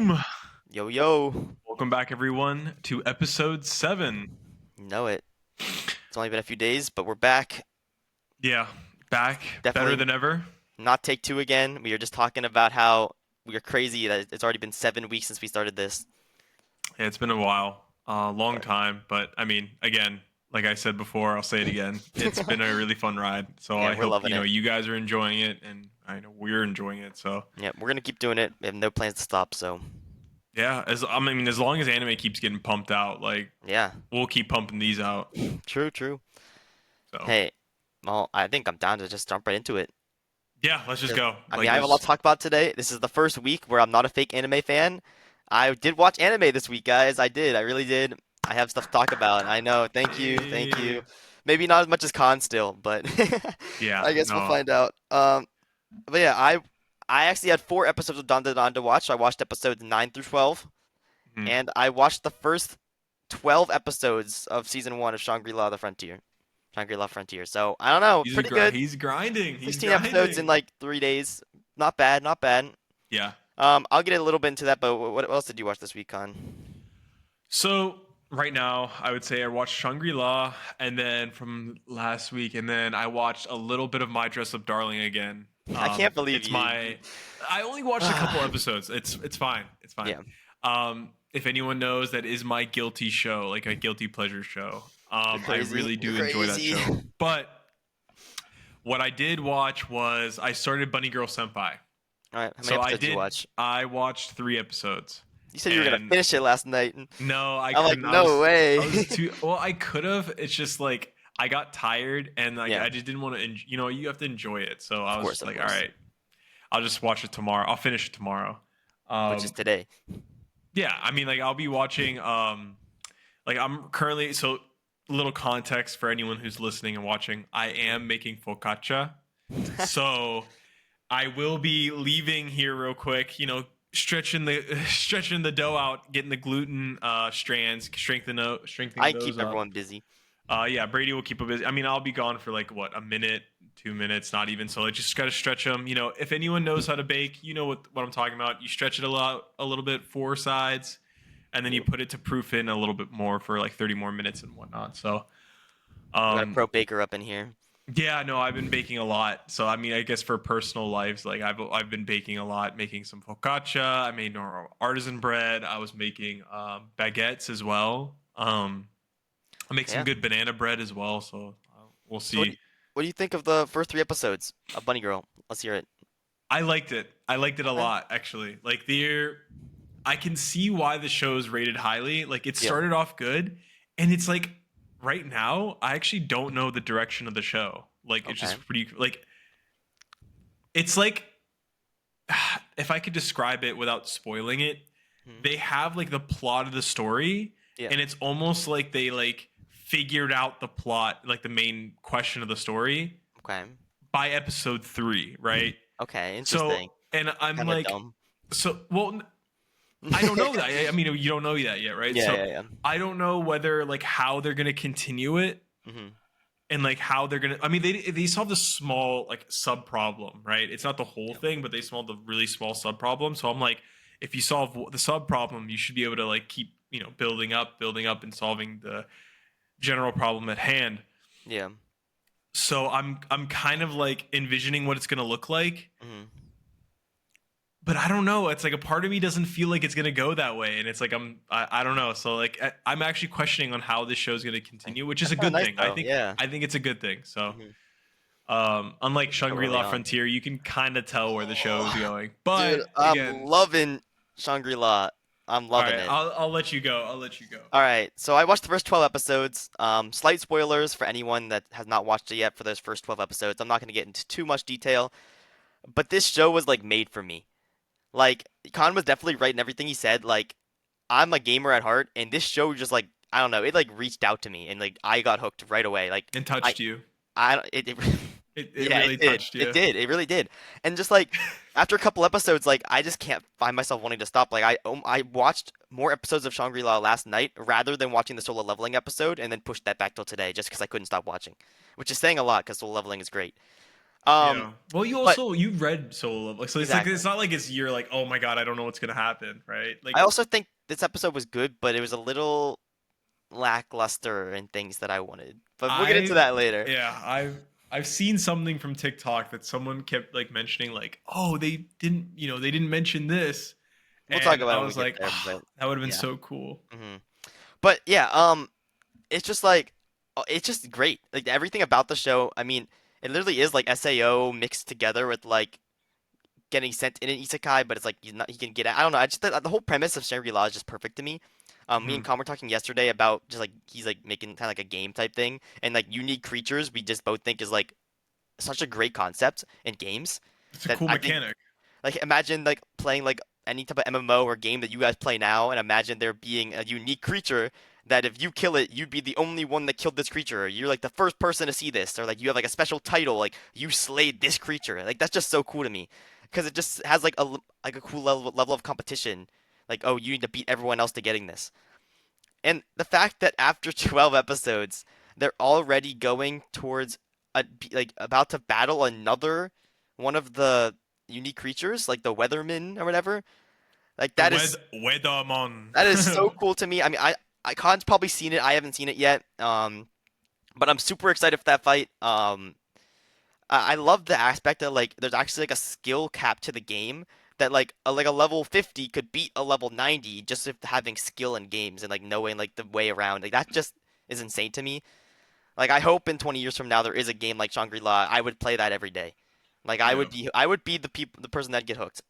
boom! Yo, yo. Welcome back, everyone, to episode 7. You know it. It's only been a few days, but we're back. Yeah, back, better Definitely than ever. not take two again. We were just talking about how we are crazy that it's already been 7 weeks since we started this. Yeah, it's been a while, long But time, but I mean, again, like I said before, I'll say it again. It's been a really fun ride. So yeah, I we're hope, loving it. you guys are enjoying it, and I know we're enjoying it. So Yeah, we're gonna keep doing it. We have no plans to stop, so yeah, as long as anime keeps getting pumped out, like yeah. we'll keep pumping these out. True, true. So Hey, well, I think I'm down to just jump right into it. yeah, let's just 'Cause, go. I mean, Like I have a lot this. to talk about today. This is the first week where I'm not a fake anime fan. I did watch anime this week, guys. I did. I really did. I have stuff to talk about. I know. Thank you. Thank Hey. you. Maybe not as much as Khan still, but Yeah, I guess we'll no, find out. But yeah, I actually had 4 episodes of DanDaDan to watch. I watched episodes 9 through 12, mhm. and I watched the first 12 episodes of season 1 of Shangri-La the Frontier. Shangri-La Frontier. So, I don't know, pretty good. He's grinding. He's 16 episodes in grinding. like 3 days. Not bad, not bad. Yeah. I'll get a little bit into that, but what else did you watch this week, Con? So right now, I would say I watched Shangri-La, and then from last week, and then I watched a little bit of My Dress Up Darling again. I can't believe It's you. my. I only watched a couple episodes. It's fine. It's fine. Yeah, If anyone knows, that is my guilty show, like a guilty pleasure show. you're I crazy. really You're do enjoy that crazy. show. But what I did watch was I started Bunny Girl Senpai. All right, how many So I episodes did you did. watch? I watched 3 episodes. You said you were gonna And finish it last night, and no, I I'm like, couldn't. no I way. was too. Well, I could have. It's just like I got tired, and like Yeah, I just didn't want to. You have to enjoy it. So I of was course, just of like, all course. right, I'll just watch it tomorrow. I'll finish it tomorrow. Which is Um, today. yeah, I mean, like I'll be watching. Like I'm currently. So little context for anyone who's listening and watching. I am making focaccia, so I will be leaving here real quick. Stretching the stretching the dough out, getting the gluten strands, strengthening I those keep up. everyone busy. Yeah, Brady will keep it busy. I mean, I'll be gone for like what, a minute, 2 minutes, not even. So I just gotta stretch them. If anyone knows how to bake, you know what I'm talking about. You stretch it a little bit, 4 sides, and then you put it to proof in a little bit more for like 30 more minutes and whatnot. So, We got a um, pro baker up in here. yeah, no, I've been baking a lot. So I mean, I guess for personal lives, like I've been baking a lot, making some focaccia. I made normal artisan bread. I was making baguettes as well. I make some Yeah. good banana bread as well. So we'll So see. what do you think of the first 3 episodes of Bunny Girl? Let's hear it. I liked it. I liked it a Okay. lot, actually. Like I can see why the show is rated highly. Like it Yeah. started off good, and it's like right now I actually don't know the direction of the show. Like it's Okay. just pretty like it's like if I could describe it without spoiling it, Hmm. they have like the plot of the story, Yeah. and it's almost like they like figured out the plot, like the main question of the story Okay. by episode 3, right? Okay. So, Interesting. and I'm Kind of like, dumb. well, I don't know that. I mean, you don't know that yet, right? Yeah. So Yeah. Yeah. I don't know whether like how they're gonna continue it, Hmm. and like how they're gonna. I mean, they solved a small like sub problem, right? It's not the whole Yeah. thing, but they solved a really small sub problem. So I'm like, if you solve the sub problem, you should be able to like keep building up, and solving the general problem at hand. Yeah. So I'm kind of like envisioning what it's gonna look like, Hmm. but I don't know. It's like a part of me doesn't feel like it's gonna go that way, and it's like I don't know. So like I'm actually questioning on how this show's gonna continue, which is That's a kind of good nice thing. though. Yeah. I think it's a good thing. So Hmm. unlike So early Shangri-La on. Frontier, you can kind of tell where the show is Oh, going. dude, But I'm again, loving Shangri-La. I'm all loving right, it. I'll let you go. I'll let you go. All right, so I watched the first 12 episodes. Slight spoilers for anyone that has not watched it yet for those first 12 episodes. I'm not going to get into too much detail, but this show was like made for me. Like, Khan was definitely right in everything he said. Like, I'm a gamer at heart, and this show just like, I don't know, it like reached out to me and like I got hooked right away. Like, And I touched you. it It yeah, it really did. touched It you. did. It really did. And just like after a couple episodes, like I just can't find myself wanting to stop. Like I watched more episodes of Shangri-La last night rather than watching the solo leveling episode, and then pushed that back till today just because I couldn't stop watching, which is saying a lot because solo leveling is great. Um, Yeah. Well, but you read Solo Leveling, so exactly. it's not like you're like, oh my god, I don't know what's gonna happen, right? I Like also think this episode was good, but it was a little lackluster in things that I wanted. But we'll get into I've that later. yeah, I've seen something from TikTok that someone kept like mentioning like, oh, they didn't mention this, We'll talk and about it I when we was get like, there, oh, but that would have been yeah. so cool. hmm But yeah, it's just like it's just great. Like everything about the show. I mean, it literally is like SAO mixed together with like getting sent in an isekai, but it's like he can get out. I don't know. I just the whole premise of Shangri-La is just perfect to me. Me and Mhm. Con were talking yesterday about just like he's like making kind of like a game type thing, and like unique creatures. We just both think is like such a great concept in games It's a that cool I think mechanic. like imagine like playing like any type of MMO or game that you guys play now, and imagine there being a unique creature that if you kill it, you'd be the only one that killed this creature. Or you're like the first person to see this, or like you have like a special title, like you slayed this creature. Like that's just so cool to me, because it just has like like a cool level of competition. Like oh, you need to beat everyone else to getting this. And the fact that after 12 episodes, they're already going towards like about to battle another one of the unique creatures, like the Weatherman or whatever. Like The Weathermon. that is so cool to me. I mean, I Khan's probably seen it. I haven't seen it yet. But I'm super excited for that fight. I love the aspect that like there's actually like a skill cap to the game that like a level 50 could beat a level 90 just if having skill in games and like knowing like the way around. Like that just is insane to me. Like I hope in 20 years from now there is a game like Shangri-La. I would play that every day. Like Yeah. I would be the person that'd get hooked.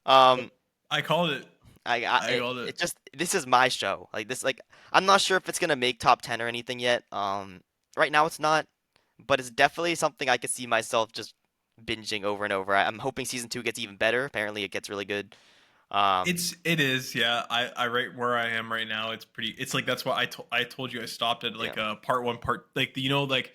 Um I called it. I it, called it. it just this is my show. Like this like I'm not sure if it's gonna make top 10 or anything yet. Right now it's not, but it's definitely something I could see myself just binging over and over. I'm hoping season 2 gets even better. Apparently it gets really good. Um It is, yeah. I right where I am right now. It's pretty. It's like that's why I told you I stopped at yeah. like part one, part like like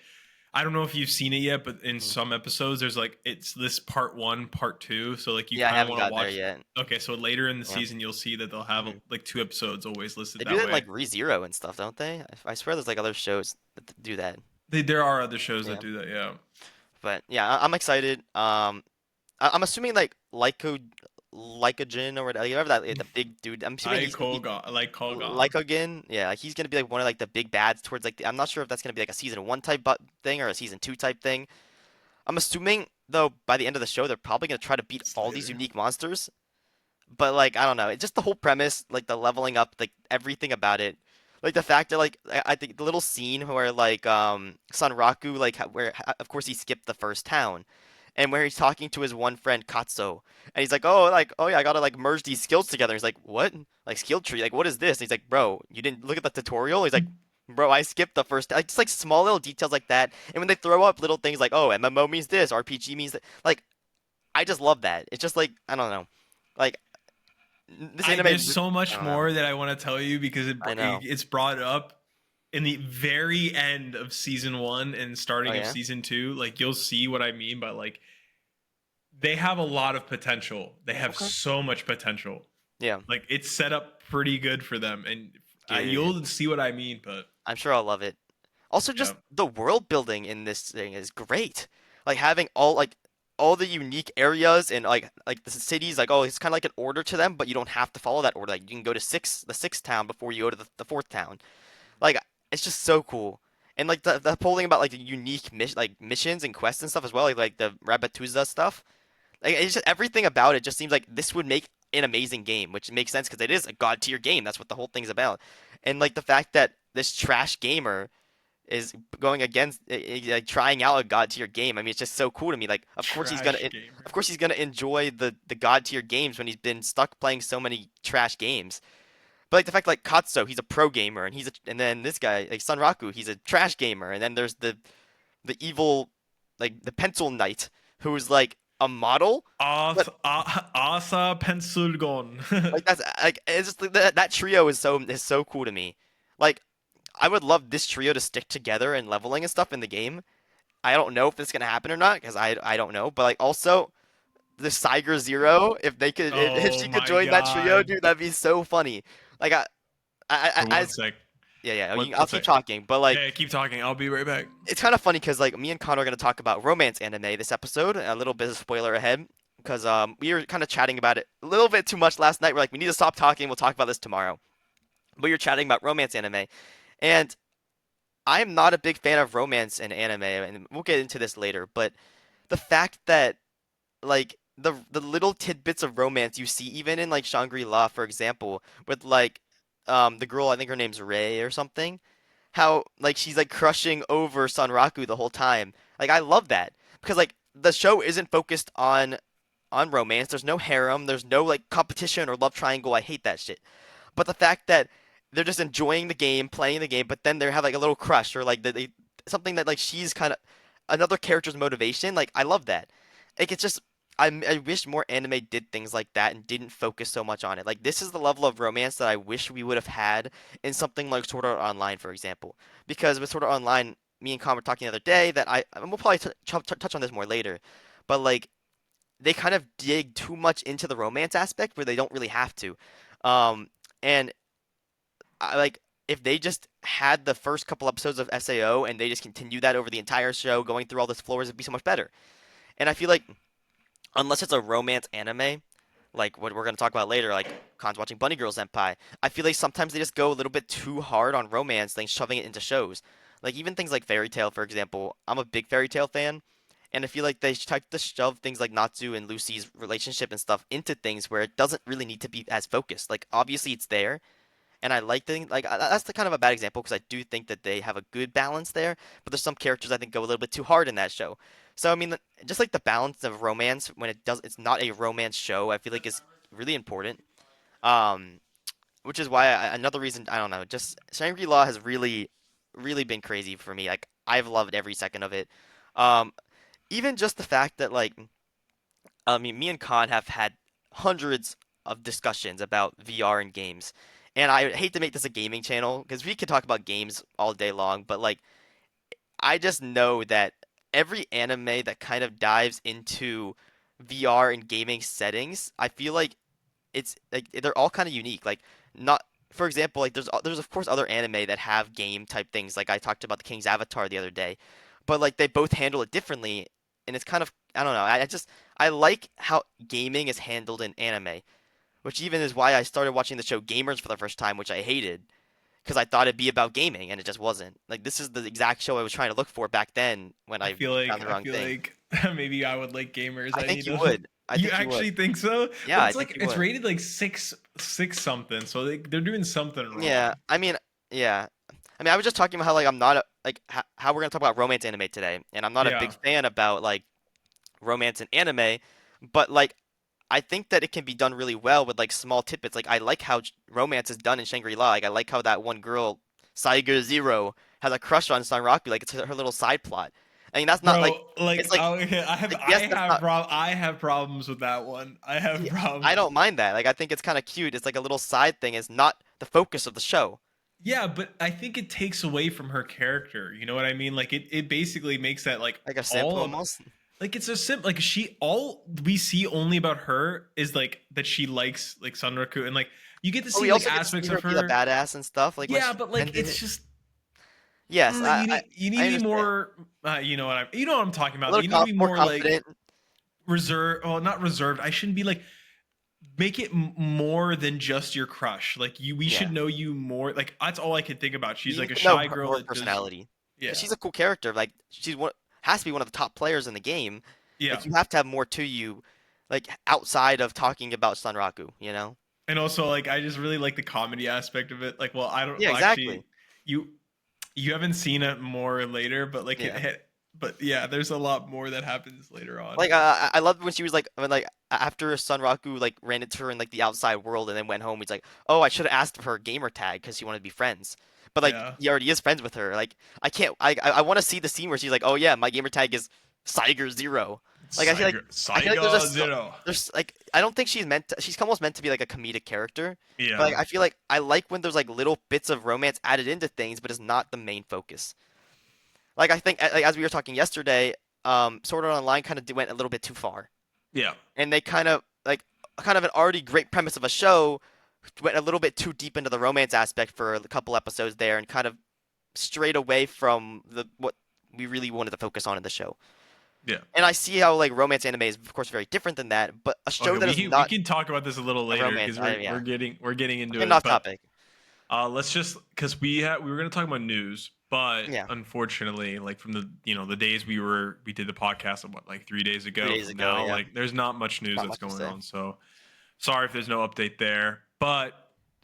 I don't know if you've seen it yet, but in Mhm. some episodes there's like it's this part one, part two. So like you Yeah, I kind of haven't want to gotten there watch. yet. Okay, so later in the Yeah. season you'll see that they'll have Mhm. like two episodes always listed They do that that in way. like ReZero and stuff, don't they? I swear there's like other shows that do that. There are other shows that Yeah. do that. Yeah. But yeah, I'm excited. I'm assuming like Lycogen or whatever that the big dude. I'm assuming I like Colgon. Lycogen. Yeah, like he's gonna be like one of like the big bads towards like I'm not sure if that's gonna be like a season 1 type thing or a season 2 type thing. I'm assuming though by the end of the show they're probably gonna try to beat all these Slater. unique monsters. But like I don't know, it's just the whole premise, like the leveling up, like everything about it. Like the fact that like I think the little scene where like Sanraku like where of course he skipped the first town and where he's talking to his one friend Katso, and he's like oh yeah I gotta like merge these skills together. He's like what like skill tree like what is this? And he's like bro you didn't look at the tutorial. He's like bro I skipped the first like just like small little details like that. And when they throw up little things like oh MMO means this RPG means that like I just love that. It's just like I don't know like this I anime there's so I much don't know more that I want to tell you because I know it's brought up in the very end of season one and oh starting of yeah season two. Like you'll see what I mean, but like they have a lot of potential. They have okay so much potential. yeah Like it's set up pretty good for them, and dude you'll see what I mean. But I'm sure I'll love it. Also, yeah, just the world building in this thing is great. Like having all the unique areas and like the cities, like oh, it's kind of like an order to them, but you don't have to follow that order. Like you can go to the sixth town before you go to the fourth town. Like it's just so cool. And like the whole thing about like the unique missions and quests and stuff as well, like the Rabatuza stuff. Like it's just everything about it just seems like this would make an amazing game, which makes sense because it is a god tier game. That's what the whole thing's about. And like the fact that this trash gamer is going against like trying out a god tier game. I mean, it's just so cool to me. Like, trash gamer. of course he's gonna enjoy the god tier games when he's been stuck playing so many trash games. But like the fact like Katsu, he's a pro gamer, and and then this guy like Sunraku, he's a trash gamer, and then there's the evil like the pencil knight who's like a model, but Asa Pensulgon. like that's like it's just like, that trio is so cool to me. Like I would love this trio to stick together and leveling and stuff in the game. I don't know if it's gonna happen or not because I don't know. But like also the Siger Zero, if they could if Oh she could my join that trio, god. dude, that'd be so funny. Like For one as sec. yeah. I'll What's keep that? talking, but like Yeah, keep talking. I'll be right back. it's kind of funny because like me and Connor are gonna talk about romance anime this episode. A little bit of spoiler ahead because we were kind of chatting about it a little bit too much last night. We're like we need to stop talking. We'll talk about this tomorrow. But you're chatting about romance anime, and I'm not a big fan of romance in anime, and we'll get into this later. But the fact that like the little tidbits of romance you see even in like Shangri-La, for example, with like the girl, I think her name's Ray or something, how like she's like crushing over Sanraku the whole time. Like I love that because like the show isn't focused on romance. There's no harem, there's no like competition or love triangle. I hate that shit. But the fact that they're just enjoying the game, playing the game, but then they have like a little crush or like something that like she's kind of another character's motivation. Like I love that. Like it's just I wish more anime did things like that and didn't focus so much on it. Like this is the level of romance that I wish we would have had in something like Sword Art Online, for example. Because with Sword Art Online, me and Con were talking the other day that and we'll probably touch on this more later, but like they kind of dig too much into the romance aspect where they don't really have to. And I like if they just had the first couple episodes of SAO and they just continue that over the entire show, going through all those floors, it'd be so much better. And I feel like unless it's a romance anime, like what we're gonna talk about later, like Khan's watching Bunny Girl Senpai, I feel like sometimes they just go a little bit too hard on romance, things shoving it into shows. Like even things like Fairy Tail, for example. I'm a big Fairy Tail fan, and I feel like they try to shove things like Natsu and Lucy's relationship and stuff into things where it doesn't really need to be as focused. Like obviously it's there, and I like the like that's the kind of a bad example because I do think that they have a good balance there, but there's some characters I think go a little bit too hard in that show. So I mean, just like the balance of romance when it's not a romance show, I feel like is really important. Um, which is why another reason I don't know, just Shangri-La has really been crazy for me. Like I've loved every second of it. Um, even just the fact that like I mean, me and Khan have had hundreds of discussions about VR and games. And I hate to make this a gaming channel because we could talk about games all day long, but like I just know that every anime that kind of dives into VR and gaming settings, I feel like it's like they're all kind of unique. Like not for example, like there's of course other anime that have game type things. Like I talked about the King's Avatar the other day, but like they both handle it differently, and it's kind of I don't know. I just I like how gaming is handled in anime, which even is why I started watching the show Gamers for the first time, which I hated because I thought it'd be about gaming, and it just wasn't. Like this is the exact show I was trying to look for back then when I found the I wrong feel thing. like maybe I would like gamers. I I think need you to. would. I You think you would. actually think so? Yeah, But I it's think like you it's would. rated like six something, so they're doing something Yeah, wrong. I mean, yeah. I mean, I was just talking about how like I'm not like how we're gonna talk about romance anime today, and I'm not a big Yeah, fan about like romance and anime, but like I think that it can be done really well with like small tidbits. Like I like how romance is done in Shangri-La. Like I like how that one girl, Saiger Zero, has a crush on Sanraku. Like it's her little side plot. I mean, that's not like bro. Like it's like okay, yes, that's not. I have problems with that one. I have See, I problems. don't mind that. Like I think it's kind of cute. It's like a little side thing. It's not the focus of the show. Yeah, but I think it takes away from her character. You know what I mean? Like it basically makes that like Like a simp all of almost. like it's a sim like she all we see only about her is like that she likes like Sunraku and like you get to But see we like also get to see aspects her of be the her. badass and stuff, like when Yeah, she but like defended it's it. just Yes, you need I to be understand. more you know what I'm talking A about. little You need to be more more like confident. reserved. Well, not reserved. I shouldn't be like make it more than just your crush. Like you we Yeah, should know you more. Like that's all I could think about. She's we like need a to know shy girl her that does personality because yeah. she's a cool character. Like she's one has to be one of the top players in the game. Yeah. Like you have to have more to you, like outside of talking about Sanraku. You know? And also like I just really like the comedy aspect of it. Like well, I don't Yeah, well actually exactly. you you haven't seen it more later, but like Yeah. but yeah, there's a lot more that happens later on. Like I loved when she was like when like after Sunraku like ran into her in like the outside world and then went home. He's like, oh, I should have asked for her gamer tag because she wanted to be friends. But like Yeah. he already is friends with her. Like I can't. I want to see the scene where she's like, oh yeah, my gamer tag is Saiger Zero. Like I feel like there's Saiga Zero. there's like I don't think she's meant to, she's almost meant to be like a comedic character. But Yeah. like I feel like I like when there's like little bits of romance added into things, but it's not the main focus. Like I think like, as we were talking yesterday, Sword Art Online kind of went a little bit too far, Yeah. and they kind of like kind of an already great premise of a show went a little bit too deep into the romance aspect for a couple episodes there and kind of strayed away from the what we really wanted to focus on in the show. Yeah. And I see how like romance anime is of course very different than that, but a show Okay, that we is can not talk about this a little a later romance, because yeah, we're getting into getting it. off But topic. let's just because we were gonna talk about news, but Yeah, unfortunately, like from the the days we did the podcast of what like 3 days three ago days from ago, now, yeah, like there's not much news not that's much to going say. on. So sorry if there's no update there. But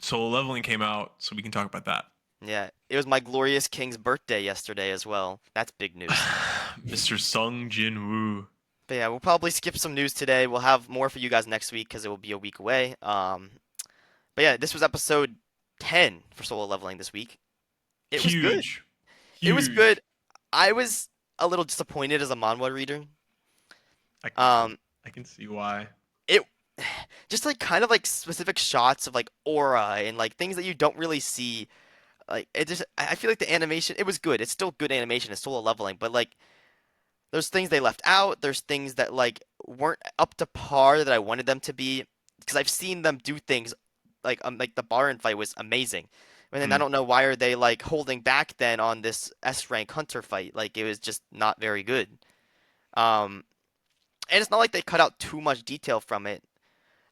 Solo Leveling came out, so we can talk about that. Yeah, it was my glorious king's birthday yesterday as well. That's big news. Mr. Sung Jin Woo. But yeah, we'll probably skip some news today. We'll have more for you guys next week because it will be a week away. But yeah, this was episode 10 for Solo Leveling this week. It was good. Huge. It was good. Huge. I was a little disappointed as a manhwa reader. I can Um, I can see why. it just like kind of like specific shots of like aura and like things that you don't really see. Like it just, I feel like the animation, it was good. It's still good animation. It's Solo Leveling, but like there's things they left out. There's things that like weren't up to par that I wanted them to be because I've seen them do things like the Baron fight was amazing. And then I Mm. don't know why are they like holding back then on this S rank Hunter fight. Like it was just not very good. Um, and it's not like they cut out too much detail from it.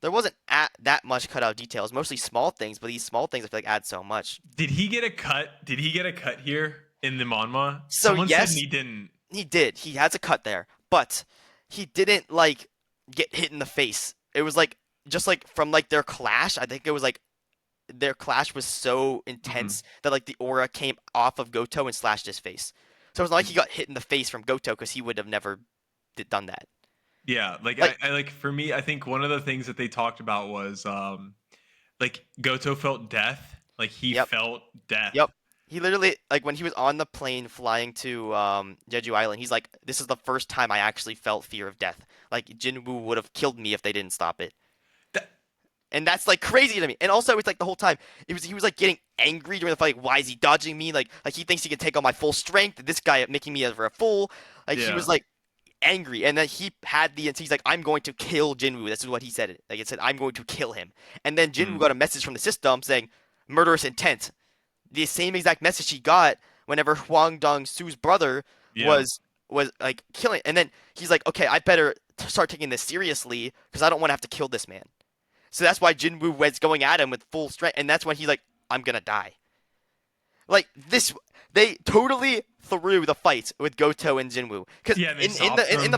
There wasn't that much cut out detail. It's mostly small things, but these small things I feel like add so much. Did he get a cut? Did he get a cut here in the manhwa? So Someone said yes, he didn't. he did. He has a cut there, but he didn't like get hit in the face. It was like just like from like their clash. I think it was like their clash was so Mhm. intense that like the aura came off of Goto and slashed his face. So it's not like he got hit in the face from Goto because he would have never done that. Yeah, like Like, I like for me, I think one of the things that they talked about was like Goto felt death. Like he yep, felt death. yep. He literally like when he was on the plane flying to Jeju Island, he's like, "This is the first time I actually felt fear of death. Like Jinwoo would have killed me if they didn't stop it." That, And that's like crazy to me. And also, it's like the whole time he was like getting angry during the fight. Like, why is he dodging me? Like he thinks he can take on my full strength. This guy making me over a fool. Like he yeah. was like angry, and then he had the he's like, I'm going to kill Jinwoo. This is what he said. Like it said, I'm going to kill him. And then Jinwoo Mm, got a message from the system saying murderous intent. The same exact message he got whenever Huang Dong-su's brother yeah. was like killing. And then he's like, okay, I better start taking this seriously because I don't want to have to kill this man. So that's why Jinwoo was going at him with full strength, and that's when he's like, I'm gonna die. Like this, they totally threw the fight with Goto and Jinwoo because Yeah, they in stopped the him. in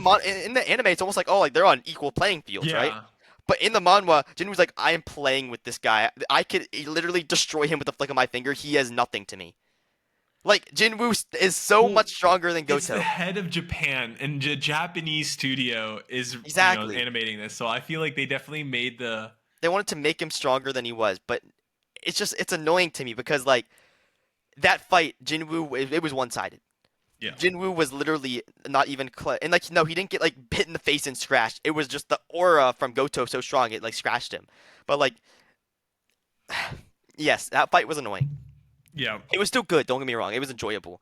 the anime, it's almost like, oh, like they're on equal playing fields, right? Yeah. But in the manhwa, Jinwoo's like, I am playing with this guy. I could literally destroy him with the flick of my finger. He is nothing to me. Like Jinwoo is so Well, much stronger than it's the Goto. head of Japan, and the Japanese studio is Exactly. animating this. So I feel like they definitely made the They wanted to make him stronger than he was, but it's annoying to me because like that fight, Jinwoo, it was one sided. yeah. Jinwoo was literally not even and like no, he didn't get like hit in the face and scratched. It was just the aura from Goto so strong it like scratched him. But like, yes, that fight was annoying. Yeah. It was still good. Don't get me wrong. It was enjoyable.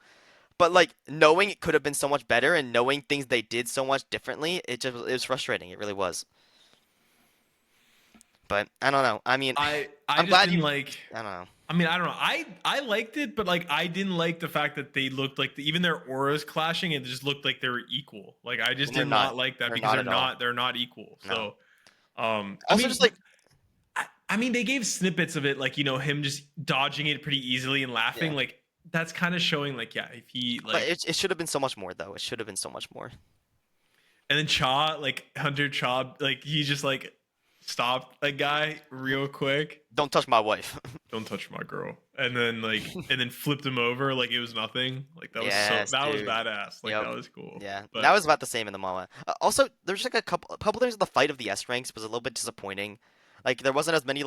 But like knowing it could have been so much better and knowing things they did so much differently, it was frustrating. It really was. But I don't know. I mean, I I'm just glad didn't you. like. I don't know. I mean, I don't know. I liked it, but like I didn't like the fact that they looked like even their auras clashing. It just looked like they were equal. Like I just And they're did not. not like that They're because not at all. they're not equal. No. So, I Also, mean, just like I mean, they gave snippets of it, like him just dodging it pretty easily and laughing. yeah. Like that's kind of showing, like if he But like, it should have been so much more though. It should have been so much more. and then Cha, like Hunter Cha, like he just like stopped that guy real quick. Don't touch my wife. Don't touch my girl, and then and then flipped him over like it was nothing. Like that was Yes, that was dude. badass. Like Yep. that was cool. Yeah, But that was about the same in the manga. Also, there's like a couple things. The fight of the S ranks was a little bit disappointing. Like there wasn't as many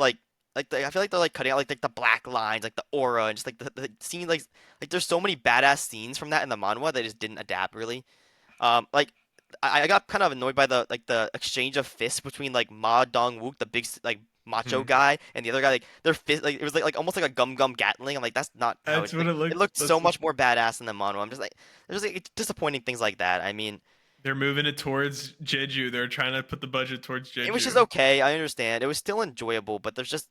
I feel like they're like cutting out like the black lines, like the aura, and just like the scene like there's so many badass scenes from that in the manhwa that just didn't adapt really. Like I got kind of annoyed by the exchange of fists between like Ma Dong Wook, the big like macho mhm. guy, and the other guy. Like their fist, like it was like almost like a gum Gatling. I'm like that's not how That's it. what it It looked. looked That's so what, much more badass in the manhwa. I'm just like there's like disappointing things like that. I mean. they're moving it towards Jeju. They're trying to put the budget towards It was just Jeju. okay. I understand. It was still enjoyable, but there's just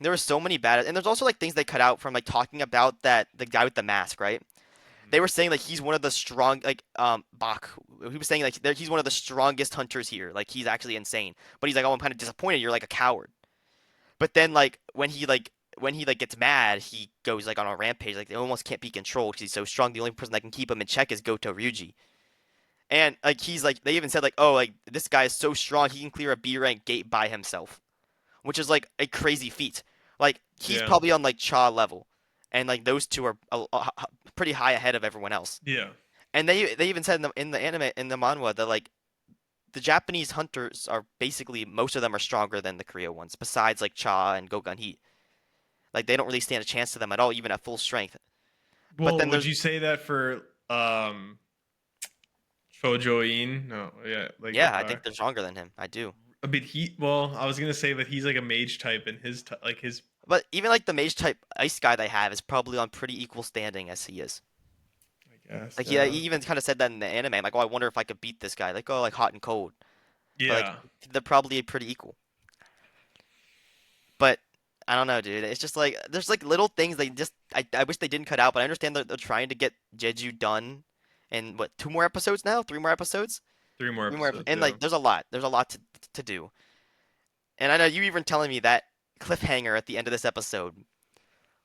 There were so many bad, and there's also like things they cut out from like talking about that the guy with the mask, right? They were saying like he's one of the strong like Bach. He was saying like he's one of the strongest hunters here. Like he's actually insane. But he's like, oh, I'm kind of disappointed. You're like a coward. But then like when he gets mad, he goes like on a rampage. Like they almost can't be controlled because he's so strong. The only person that can keep him in check is Goto Ryuji. And like he's like they even said like, oh, like this guy is so strong he can clear a B rank gate by himself, which is like a crazy feat. Like he's Yeah. probably on like Cha level, and like those two are pretty high ahead of everyone else. Yeah. And they even said in the anime in the manhwa that like the Japanese hunters are basically most of them are stronger than the Korea ones, besides like Cha and Gogun Heat. Like they don't really stand a chance to them at all, even at full strength. But Well, then would there's you say that for Shojoin? No, yeah, like yeah, I think they're stronger than him. I do. a bit he. Well, I was gonna say that he's like a mage type, and like his. But even like the mage type ice guy they have is probably on pretty equal standing as he is. I guess. Like he Yeah. even kind of said that in the anime. I'm like, oh, I wonder if I could beat this guy. Like, oh, like hot and cold. But like Yeah. they're probably pretty equal. But I don't know, dude. It's just like there's like little things they just I wish they didn't cut out. But I understand they're trying to get Jeju done in what 2 more episodes now, 3 more episodes, 3 more episodes. and Yeah. like there's a lot to do. And I know you even telling me that cliffhanger at the end of this episode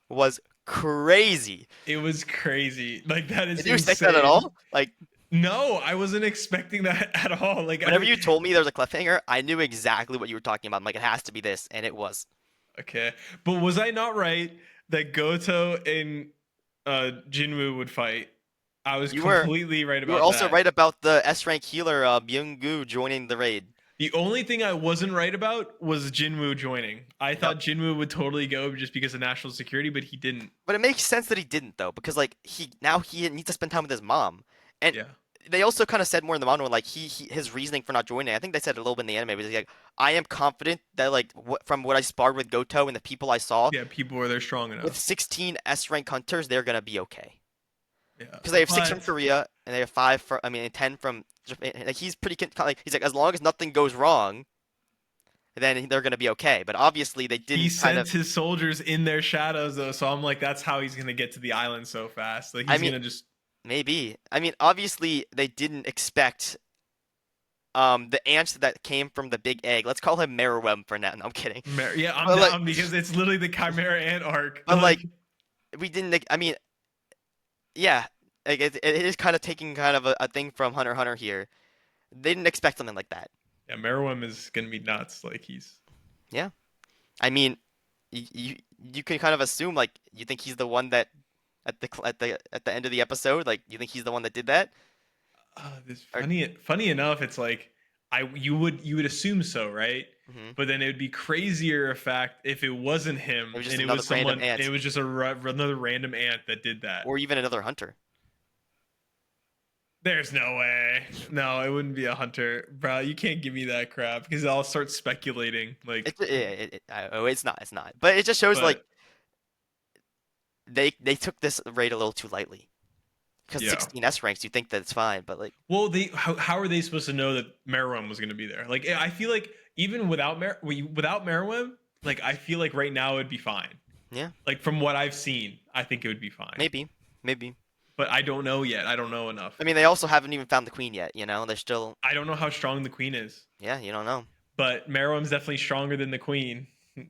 was crazy. It was crazy. Like that is Did you expect that at insane. all? Like No, I wasn't expecting that at all. Like whenever you told me there was a cliffhanger, I knew exactly what you were talking about. I'm like, it has to be this, and it was. okay, but was I not right that Goto and Jinwoo would fight? I was You were completely right you were about also that. right about the S rank healer Byung-gu joining the raid. The only thing I wasn't right about was Jinwoo joining. I Yep. thought Jinwoo would totally go just because of national security, but he didn't. But it makes sense that he didn't though, because like he needs to spend time with his mom. And Yeah. they also kind of said more in the manga like his reasoning for not joining. I think they said it a little bit in the anime, but he's like, I am confident that like from what I sparred with Goto and the people I saw, Yeah, people were there strong with enough. 16 S rank hunters, they're gonna be okay. Yeah. Because they have six from But Korea and they have five from I mean 10 from Japan. Like he's pretty like he's like as long as nothing goes wrong, then they're gonna be okay. But obviously they he didn't kind of. sent his soldiers in their shadows though, so I'm like, that's how he's gonna get to the island so fast. Like I he's mean, gonna just maybe. I mean, obviously they didn't expect the ants that came from the big egg. Let's call him Meruem for now. No, I'm kidding. Yeah, I'm But like, down because it's literally the Chimera Ant arc. but like we didn't. I mean, yeah, like it is kind of taking kind of a thing from Hunter x Hunter here. They didn't expect something like that. yeah, Meruem is gonna be nuts. Like he's Yeah, I mean, you can kind of assume like you think he's the one that at the end of the episode, like you think he's the one that did that. this Or, funny enough. It's like you would assume so, right? mhm. But then it would be crazier fact if it wasn't him It was just and it another was random someone. ant, It was just another random ant that did that. or even another hunter. There's no way. No, it wouldn't be a hunter, bro. You can't give me that crap because I'll start speculating. Like, Oh, it's not. It's not. But it just shows like but they took this raid a little too lightly. Because yeah. 16 S ranks, you think that it's fine, but like, Well, how are they supposed to know that Meruem was going to be there? Like, I feel like even without Meruem, like I feel like right now it'd be fine. yeah, Like from what I've seen, I think it would be fine. maybe. But I don't know yet. I don't know enough. I mean, they also haven't even found the queen yet. They're still, I don't know how strong the queen is, yeah, you don't know. but Meruem's definitely stronger than the queen.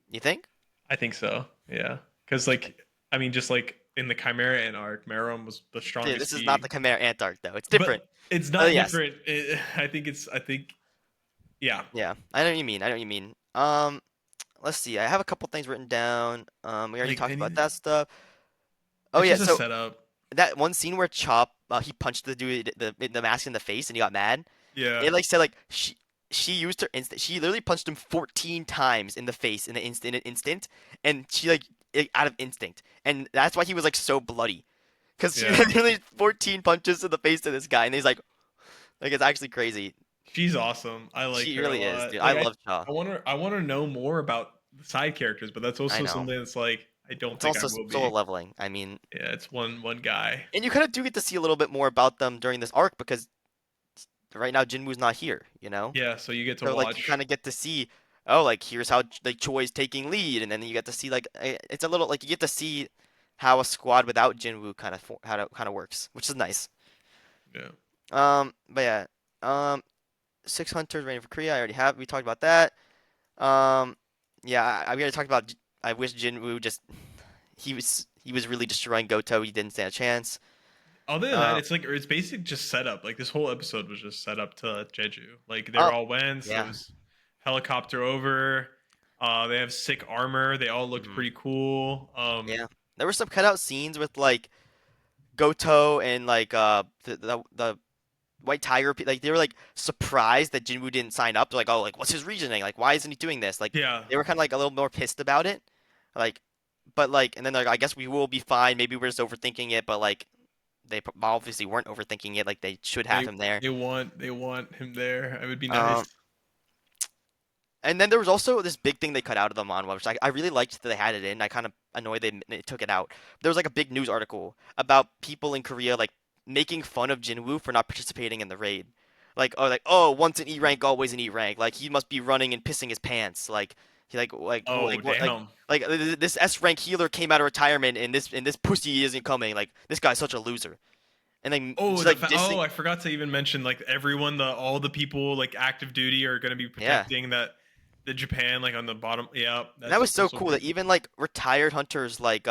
You think? I think so. Yeah, because like I mean, just like in the Chimera Ant arc, Meruem was the Dude, strongest this is not being. the Chimera Antarctic though. It's different. But it's not Yes, different. I think it's. I think. Yeah. yeah. I know what you mean. I know what you mean. Let's see. I have a couple things written down. We already Like talked about that stuff. Oh it's yeah, just a so setup. that one scene where Chop he punched the dude the mask in the face and he got mad. Yeah. It like said like she used her instant. She literally punched him 14 times in the face in an instant, and she like out of instinct, and that's why he was like so bloody, because she Yeah. literally 14 punches in the face to this guy, and he's like it's actually crazy. She's awesome. I like She her a really is, lot. dude. I Like love Cha. I want to. I want to know more about the side characters, but that's I also know. something that's like I don't It's think I also will solo be. leveling. I mean, Yeah, it's one guy. and you kind of do get to see a little bit more about them during this arc because right now Jinwoo's not here. Yeah, so you get to So like you watch. kind of get to see. oh, like here's how like Choi's taking lead, and then you get to see like it's a little like you get to see how a squad without Jinwoo kind of works, which is nice. Yeah. But yeah, um, six hunters waiting for Korea. I already have. We talked about that. Um, yeah, we already talked about. I wish Jinwoo just he was really destroying Goto. He didn't stand a chance. Other than that, Uh, it's like it's basically just set up. Like this whole episode was just set up to Jeju. Like they're oh all went, so it yeah, was helicopter over. They have sick armor. They all looked hmm pretty cool. yeah. There were some cutout scenes with like Goto and like the White Tiger. Like they were like surprised that Jinwoo didn't sign up. They're like, oh, like what's his reasoning? Like why isn't he doing this? Like Yeah, they were kind of like a little more pissed about it. Like, but like, and then like I guess we will be fine. Maybe we're just overthinking it, but like obviously weren't overthinking it. Like they should have they him there. they want him there. It would be nice. Um, and then there was also this big thing they cut out of the manhwa, which I really liked that they had it in. I kind of annoyed they took it out. There was like a big news article about people in Korea like making fun of Jinwoo for not participating in the raid. Like, once an E rank, always an E rank. Like he must be running and pissing his pants. Like he Oh what damn. this S rank healer came out of retirement and this pussy isn't coming. Like this guy's such a loser. And then Oh, just like oh, dissing. I forgot to even mention like everyone, all the people like active duty are going to be Yeah. protecting the Japan like on the bottom. Yeah, And that that's was so also cool pretty that cool. even like retired hunters like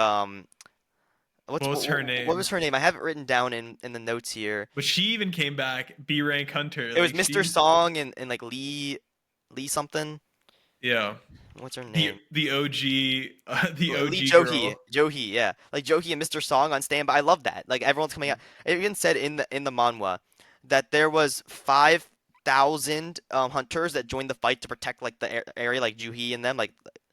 What was her what name? was her name? I have it written down in the notes here. But she even came back B rank hunter. It was Like Mr. she, Song and like Lee something. yeah, What's her the name? the OG the Lee OG Johi. girl. Johi, yeah. Like Johi and Mr. Song on standby. I love that. Like everyone's coming out. It even said in the manhwa that there was 5,000 hunters that joined the fight to protect like the area, like Juhi and them. Like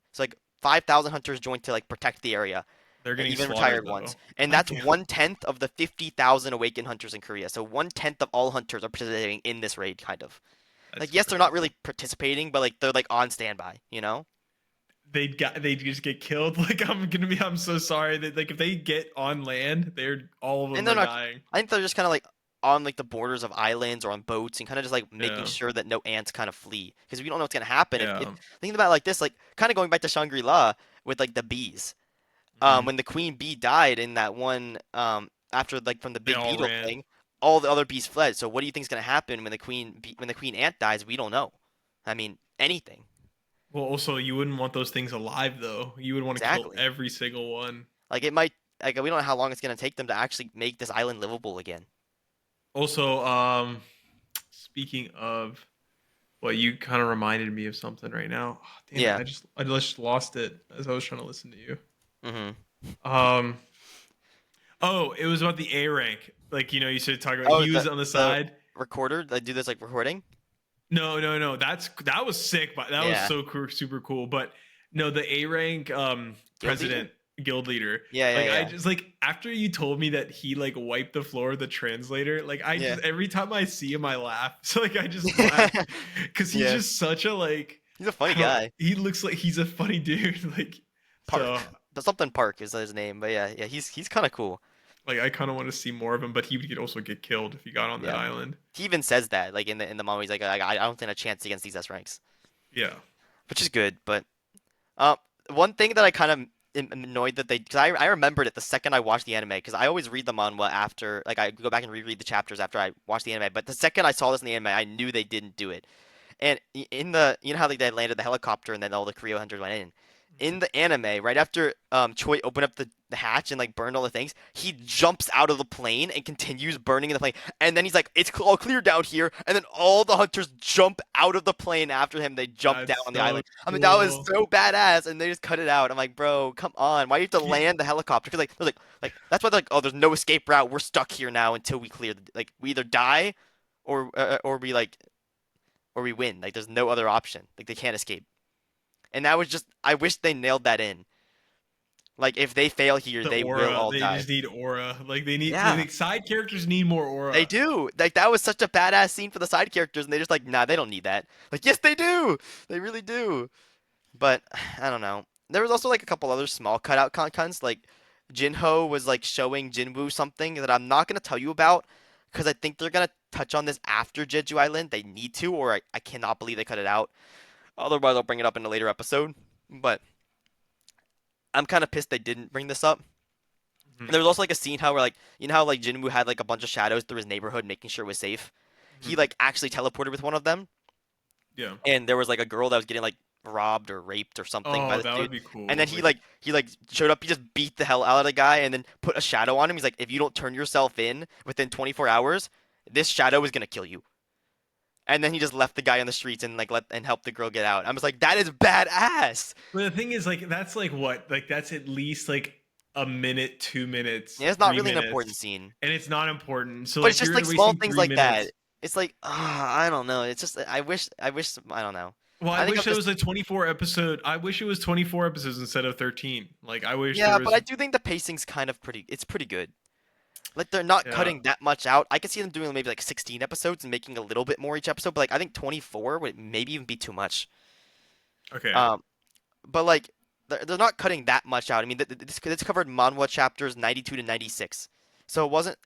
it's like 5,000 hunters joined to like protect the area, They're and getting even slaughtered retired though. ones. And God that's damn. 1/10 of the 50,000 awakened hunters in Korea. So 1/10 of all hunters are participating in this raid, kind of. That's Like yes, they're not crazy. really participating, but like they're like on standby, you know? They just get killed. Like I'm so sorry that like if they get on land, they're all of And them they're are not. dying. I think they're just kind of like on like the borders of islands or on boats and kind of just like making Yeah, sure that no ants kind of flee because we don't know what's gonna happen. If yeah. thinking about it like this, like kind of going back to Shangri-La with like the bees. Hmm. When the queen bee died in that one, after like from the They big all beetle ran. thing, all the other bees fled. So what do you think is gonna happen when when the queen ant dies? We don't know. I mean, anything. Well, also you wouldn't want those things alive though. You would want to kill Exactly. every single one. Like it might. Like we don't know how long it's gonna take them to actually make this island livable again. Also, speaking of, well, you kind of reminded me of something right now. Oh, damn it! Yeah. I just lost it as I was trying to listen to you. Mm-hmm. Um. Oh, it was about the A rank. Like you said talk about Oh, he was on the the side. recorder. They do this like recording. No. That was sick, but that was Yeah. so cool, super cool. But no, the A rank Guild leader? president guild leader. Yeah, yeah, Like I yeah. just like after you told me that he like wiped the floor with the translator, like I Yeah. just every time I see him I laugh. So like I just laugh because he's Yeah. just such a like He's a funny I don't guy. he looks like he's a funny dude. Like so Park. But something Park is his name. But yeah, yeah, he's kind of cool. like I kind of want to see more of him, but he would also get killed if he got on that Yeah. island. He even says that like in the manga, he's like, I don't stand a chance against these S ranks, Yeah. which is good. But uh, one thing that I kind of am annoyed that they because I remembered it the second I watched the anime because I always read the manhwa after like I go back and reread the chapters after I watch the anime. But the second I saw this in the anime, I knew they didn't do it. And in the you know how like they landed the helicopter and then all the Korea hunters went in. In the anime, right after Choi opened up the hatch and like burned all the things, he jumps out of the plane and continues burning in the plane. And then he's like, "It's all clear down here." And then all the hunters jump out of the plane after him. They jump down That's on the so island. I mean, that was cool. so badass. And they just cut it out. I'm like, bro, come on. Why do you have to He, land the helicopter? Because like, like that's why they're like, oh, there's no escape route. We're stuck here now until we clear. Like we either die or we like or we win. Like there's no other option. Like they can't escape. And that was just I wish they nailed that in. Like if they fail here, the they will aura. all They die. just need aura. Like they need Yeah, like side characters need more they aura. do. Like that was such a badass scene for the side characters, and they just like, nah, they don't need that. Like yes, they do. They really do. But I don't know. There was also like a couple other small cutout cons. Like Jinho was like showing Jinwoo something that I'm not gonna tell you about because I think they're gonna touch on this after Jeju Island. They need to, or I cannot believe they cut it out. Otherwise, I'll bring it up in a later episode. But I'm kind of pissed they didn't bring this up. And Mhm, there was also like a scene how where like you know how like Jinwoo had like a bunch of shadows through his neighborhood making sure it was safe. He mhm. like actually teleported with one of them, Yeah. and there was like a girl that was getting like robbed or raped or something by Oh, this that would dude. be And then cool. he showed up. He just beat the hell out of the guy and then put a shadow on him. He's like, if you don't turn yourself in within 24 hours, this shadow is gonna kill you. And then he just left the guy on the streets and like let and helped the girl get out. I was like, that is badass. But the thing is, like, that's like what? Like, that's at least like a minute, 2 minutes, Yeah, it's not three really an important minutes, scene, and it's not important. So but it's like, just you're like small wasting things three like that. minutes. It's like, I don't know. It's just I don't know. Well, I I think I'm wish it just was a 24 episode. I wish it was 24 episodes instead of 13. Like, I wish there yeah, but was. I do think the pacing's kind of pretty. It's pretty good. Like they're not Yeah. cutting that much out. I could see them doing maybe like 16 episodes and making a little bit more each episode, but like I think 24 would maybe even be too much. Okay. Um, but like they're not cutting that much out. I mean, this covered manhwa chapters 92 to 96, so it wasn't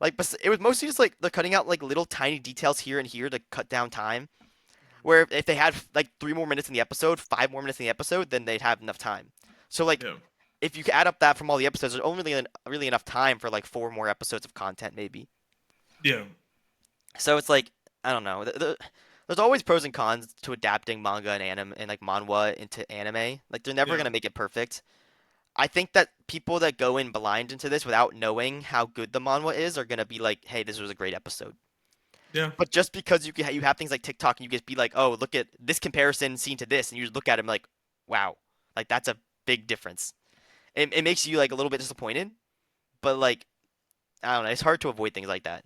like it was mostly just like they're cutting out like little tiny details here and here to cut down time. Where if they had like 3 more minutes in the episode, 5 more minutes in the episode, then they'd have enough time. So like Yeah. if you add up that from all the episodes, there's only really enough time for like 4 more episodes of content maybe. Yeah. So it's like I don't know. There's always pros and cons to adapting manga and anime and like manhwa into anime. Like they're never Yeah. gonna make it perfect. I think that people that go in blind into this without knowing how good the manhwa is are gonna be like, "Hey, this was a great episode." Yeah. But just because you have things like TikTok and you just be like, "Oh, look at this comparison seen to this," and you just look at it and like, "Wow, like that's a big difference." It makes you like a little bit disappointed, but like I don't know, it's hard to avoid things like that.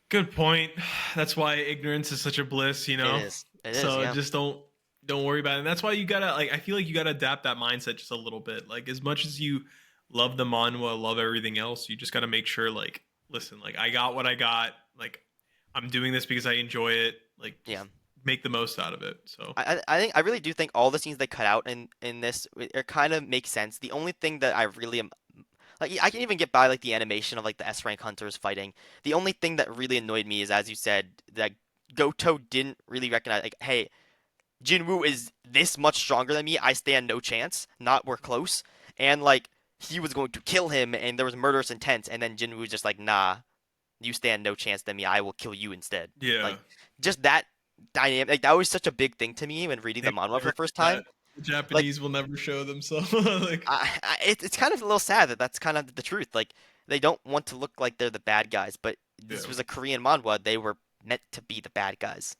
Good point. That's why ignorance is such a bliss, you It know? is. It is. So Yeah. just don't worry about it. And that's why you gotta like I feel like you gotta adapt that mindset just a little bit. Like as much as you love the manhwa, love everything else, you just gotta make sure like, listen, like I got what I got. Like I'm doing this because I enjoy it. Like Yeah. just make the most out of it. So I think I really do think all the scenes they cut out in this it kind of makes sense. The only thing that I really am like I can even get by like the animation of like the S rank hunters fighting. The only thing that really annoyed me is as you said that Goto didn't really recognize like hey Jinwoo is this much stronger than me. I stand no chance. Not we're close. And like he was going to kill him and there was murderous intent and then Jinwoo was just like nah you stand no chance than me. I will kill you instead. yeah. Like just that dynamic. Like that was such a big thing to me when reading the They manhwa for never the first do time. that. The Like Japanese will never show themselves. Like it's kind of a little sad that that's kind of the truth. Like they don't want to look like they're the bad guys, but yeah. this was a Korean manhwa. They were meant to be the bad guys.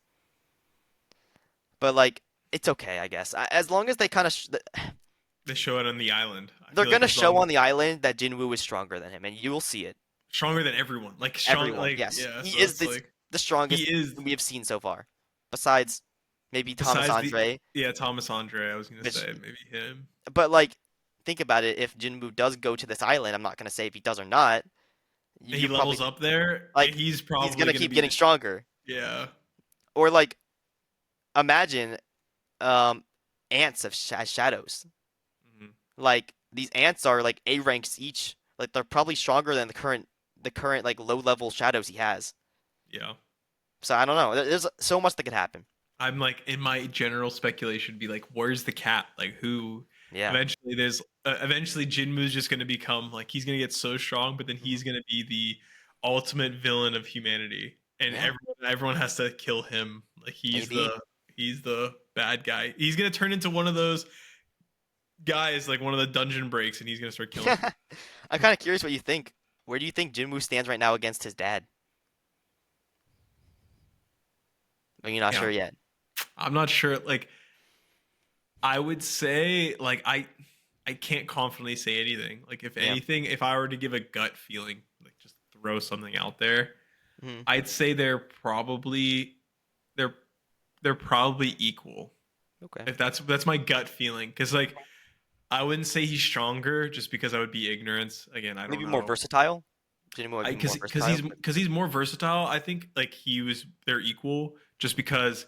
But like it's okay, I guess. As long as they kind of They show it on the island. I they're feel like gonna as long show on the island that Jinwoo is stronger than him, and you will see it. stronger than everyone. Like strong Everyone, like yes, yeah, he so is it's like the he strongest is we have seen so far, besides maybe Thomas besides the Andre. yeah, Thomas Andre, I was gonna Which say maybe him. But like, think about it. If Jinwoo does go to this island, I'm not gonna say if he does or not. He You're levels probably up there, and like he's he's probably gonna gonna keep be getting the stronger. yeah. Or like, imagine um ants as shadows. Mhm. Like these ants are like A ranks each. Like they're probably stronger than the current like low level shadows he has. Yeah. So I don't know. There's so much that could happen. I'm like in my general speculation be like, where's the cat? Like who? Yeah. Eventually Jinmu's just gonna become like he's gonna get so strong, but then Hmm. he's gonna be the ultimate villain of humanity, and Yeah. everyone has to kill him. Like Maybe. he's the bad guy. He's gonna turn into one of those guys, like one of the dungeon breaks, and he's gonna start killing people. I'm kind of curious what you think. Where do you think Jinwoo stands right now against his dad? Are you not Yeah, sure yet? I'm not sure. Like I would say, like I can't confidently say anything. Like if Yeah. anything, if I were to give a gut feeling, like just throw something out there, Hmm. I'd say they're they're probably equal. Okay. If that's my gut feeling, because like I wouldn't say he's stronger just because I would be ignorance. Again, I don't Maybe more know. versatile. Jinwoo might I be more because versatile. he's more versatile. I think like they're equal just because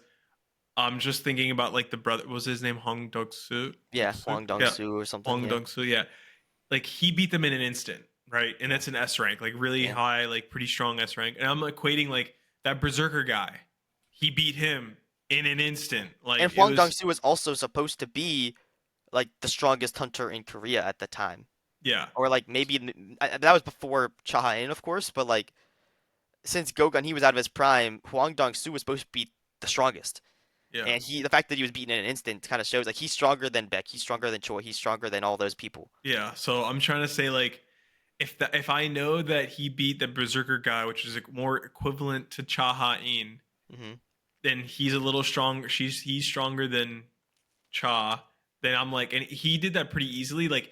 I'm just thinking about like the brother. Was his name Hong Dong Soo? Yeah, Hwang Yeah, Dong-soo or something. Hong Yeah. Dong Soo. Yeah, like he beat them in an instant, right? And that's an S rank, like really Yeah. high, like pretty strong S rank. And I'm equating like that Berserker guy. He beat him in an instant. Like And it Hwang was, Dong-soo was also supposed to be like the strongest hunter in Korea at the time. yeah, Or like maybe that was before Cha Ha-in, of course, but like since Gogun he was out of his prime, Hwang Dong-soo was supposed to be the strongest. yeah, And the fact that he was beaten in an instant kind of shows like he's stronger than Beck, he's stronger than Choi, he's stronger than all those people. yeah. So I'm trying to say like if I know that he beat the Berserker guy, which is like more equivalent to Cha Ha-in, Hmm. then he's a little stronger. He's stronger than Cha. Then I'm like, and he did that pretty easily. Like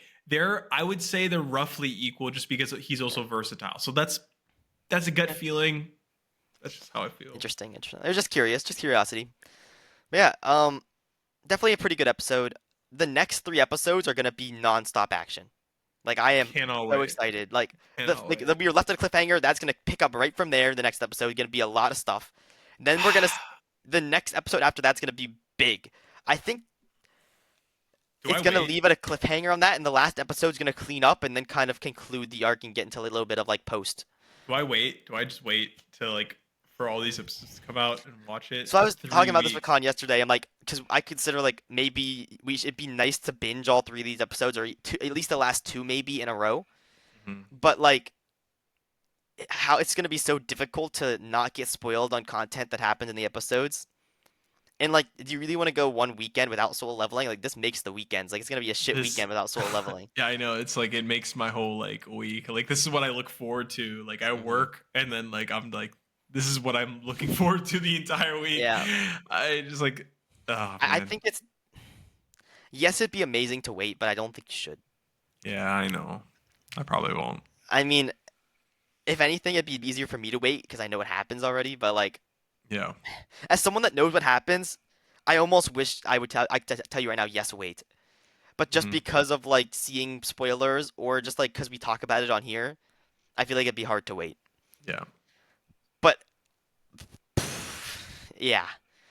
I would say they're roughly equal, just because he's Yeah. also versatile. So that's a gut Yeah. feeling. That's just how I feel. Interesting, interesting. I was just curious, just curiosity. But yeah, definitely a pretty good episode. The next three episodes are gonna be non-stop action. Like I am Cannot so wait. excited. Like Cannot wait. we were left at a cliffhanger. That's gonna pick up right from there. The next episode gonna be a lot of stuff. Then we're gonna the next episode after that's gonna be big. I think Do I it's gonna wait? leave at a cliffhanger on that, and the last episode's gonna clean up and then kind of conclude the arc and get into a little bit of like post. Do I wait? Do I just wait to like for all these episodes to come out and watch it? So I was talking Three about this with weeks. Khan yesterday. I'm like, because I consider like maybe it'd be nice to binge all three of these episodes, or at least the last two maybe in a row. Mhm. But like, how it's gonna be so difficult to not get spoiled on content that happens in the episodes. And like, do you really want to go one weekend without soul leveling? Like, this makes the weekends. Like, it's gonna be a shit This, weekend without soul leveling. yeah, I know. It's like it makes my whole like week. Like this is what I look forward to. Like I Hmm. work and then like I'm like this is what I'm looking forward to the entire week. Yeah, I just like oh I man. think it's yes, it'd be amazing to wait, but I don't think you should. Yeah, I know. I probably won't. I mean, if anything, it'd be easier for me to wait because I know what happens already. But like, Yeah. as someone that knows what happens, I almost wish I tell you right now, yes, wait. But just Mhm. because of like seeing spoilers or just like because we talk about it on here, I feel like it'd be hard to wait. Yeah. But yeah,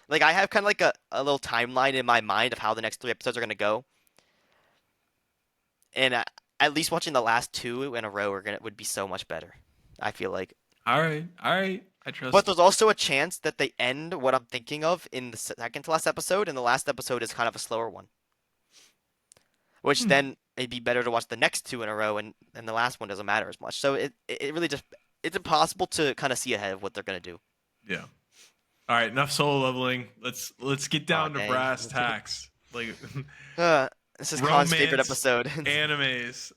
like I have kind of like a little timeline in my mind of how the next three episodes are gonna go, and at least watching the last two in a row would be so much better. I feel like. All right. All right. I But trust. there's also a chance that they end what I'm thinking of in the second to last episode, and the last episode is kind of a slower one. Which Hmm. then it'd be better to watch the next two in a row, and the last one doesn't matter as much. So it really just it's impossible to kind of see ahead of what they're gonna do. Yeah. All right, enough solo leveling. Let's get Aw, down to dang. brass tacks. Like This is Khan's favorite romance episode. animes.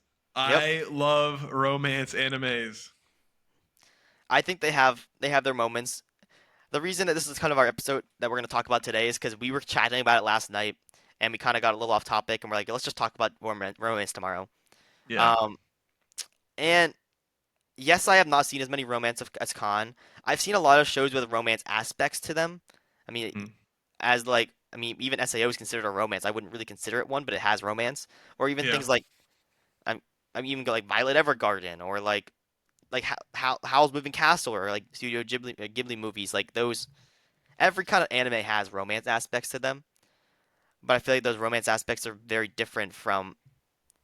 Yep, I love romance animes. I think they have their moments. The reason that this is kind of our episode that we're gonna talk about today is because we were chatting about it last night, and we kind of got a little off topic, and we're like, let's just talk about romance tomorrow. Yeah. Um, and yes, I have not seen as many as Khan. I've seen a lot of shows with romance aspects to them. I mean, Mm, as like, I mean, even SAO is considered a romance. I wouldn't really consider it one, but it has romance. Or even yeah. things like, I'm, I'm even like Violet Evergarden, or like Howl's Moving Castle, or like Studio Ghibli movies. Like those, every kind of anime has romance aspects to them. But I feel like those romance aspects are very different from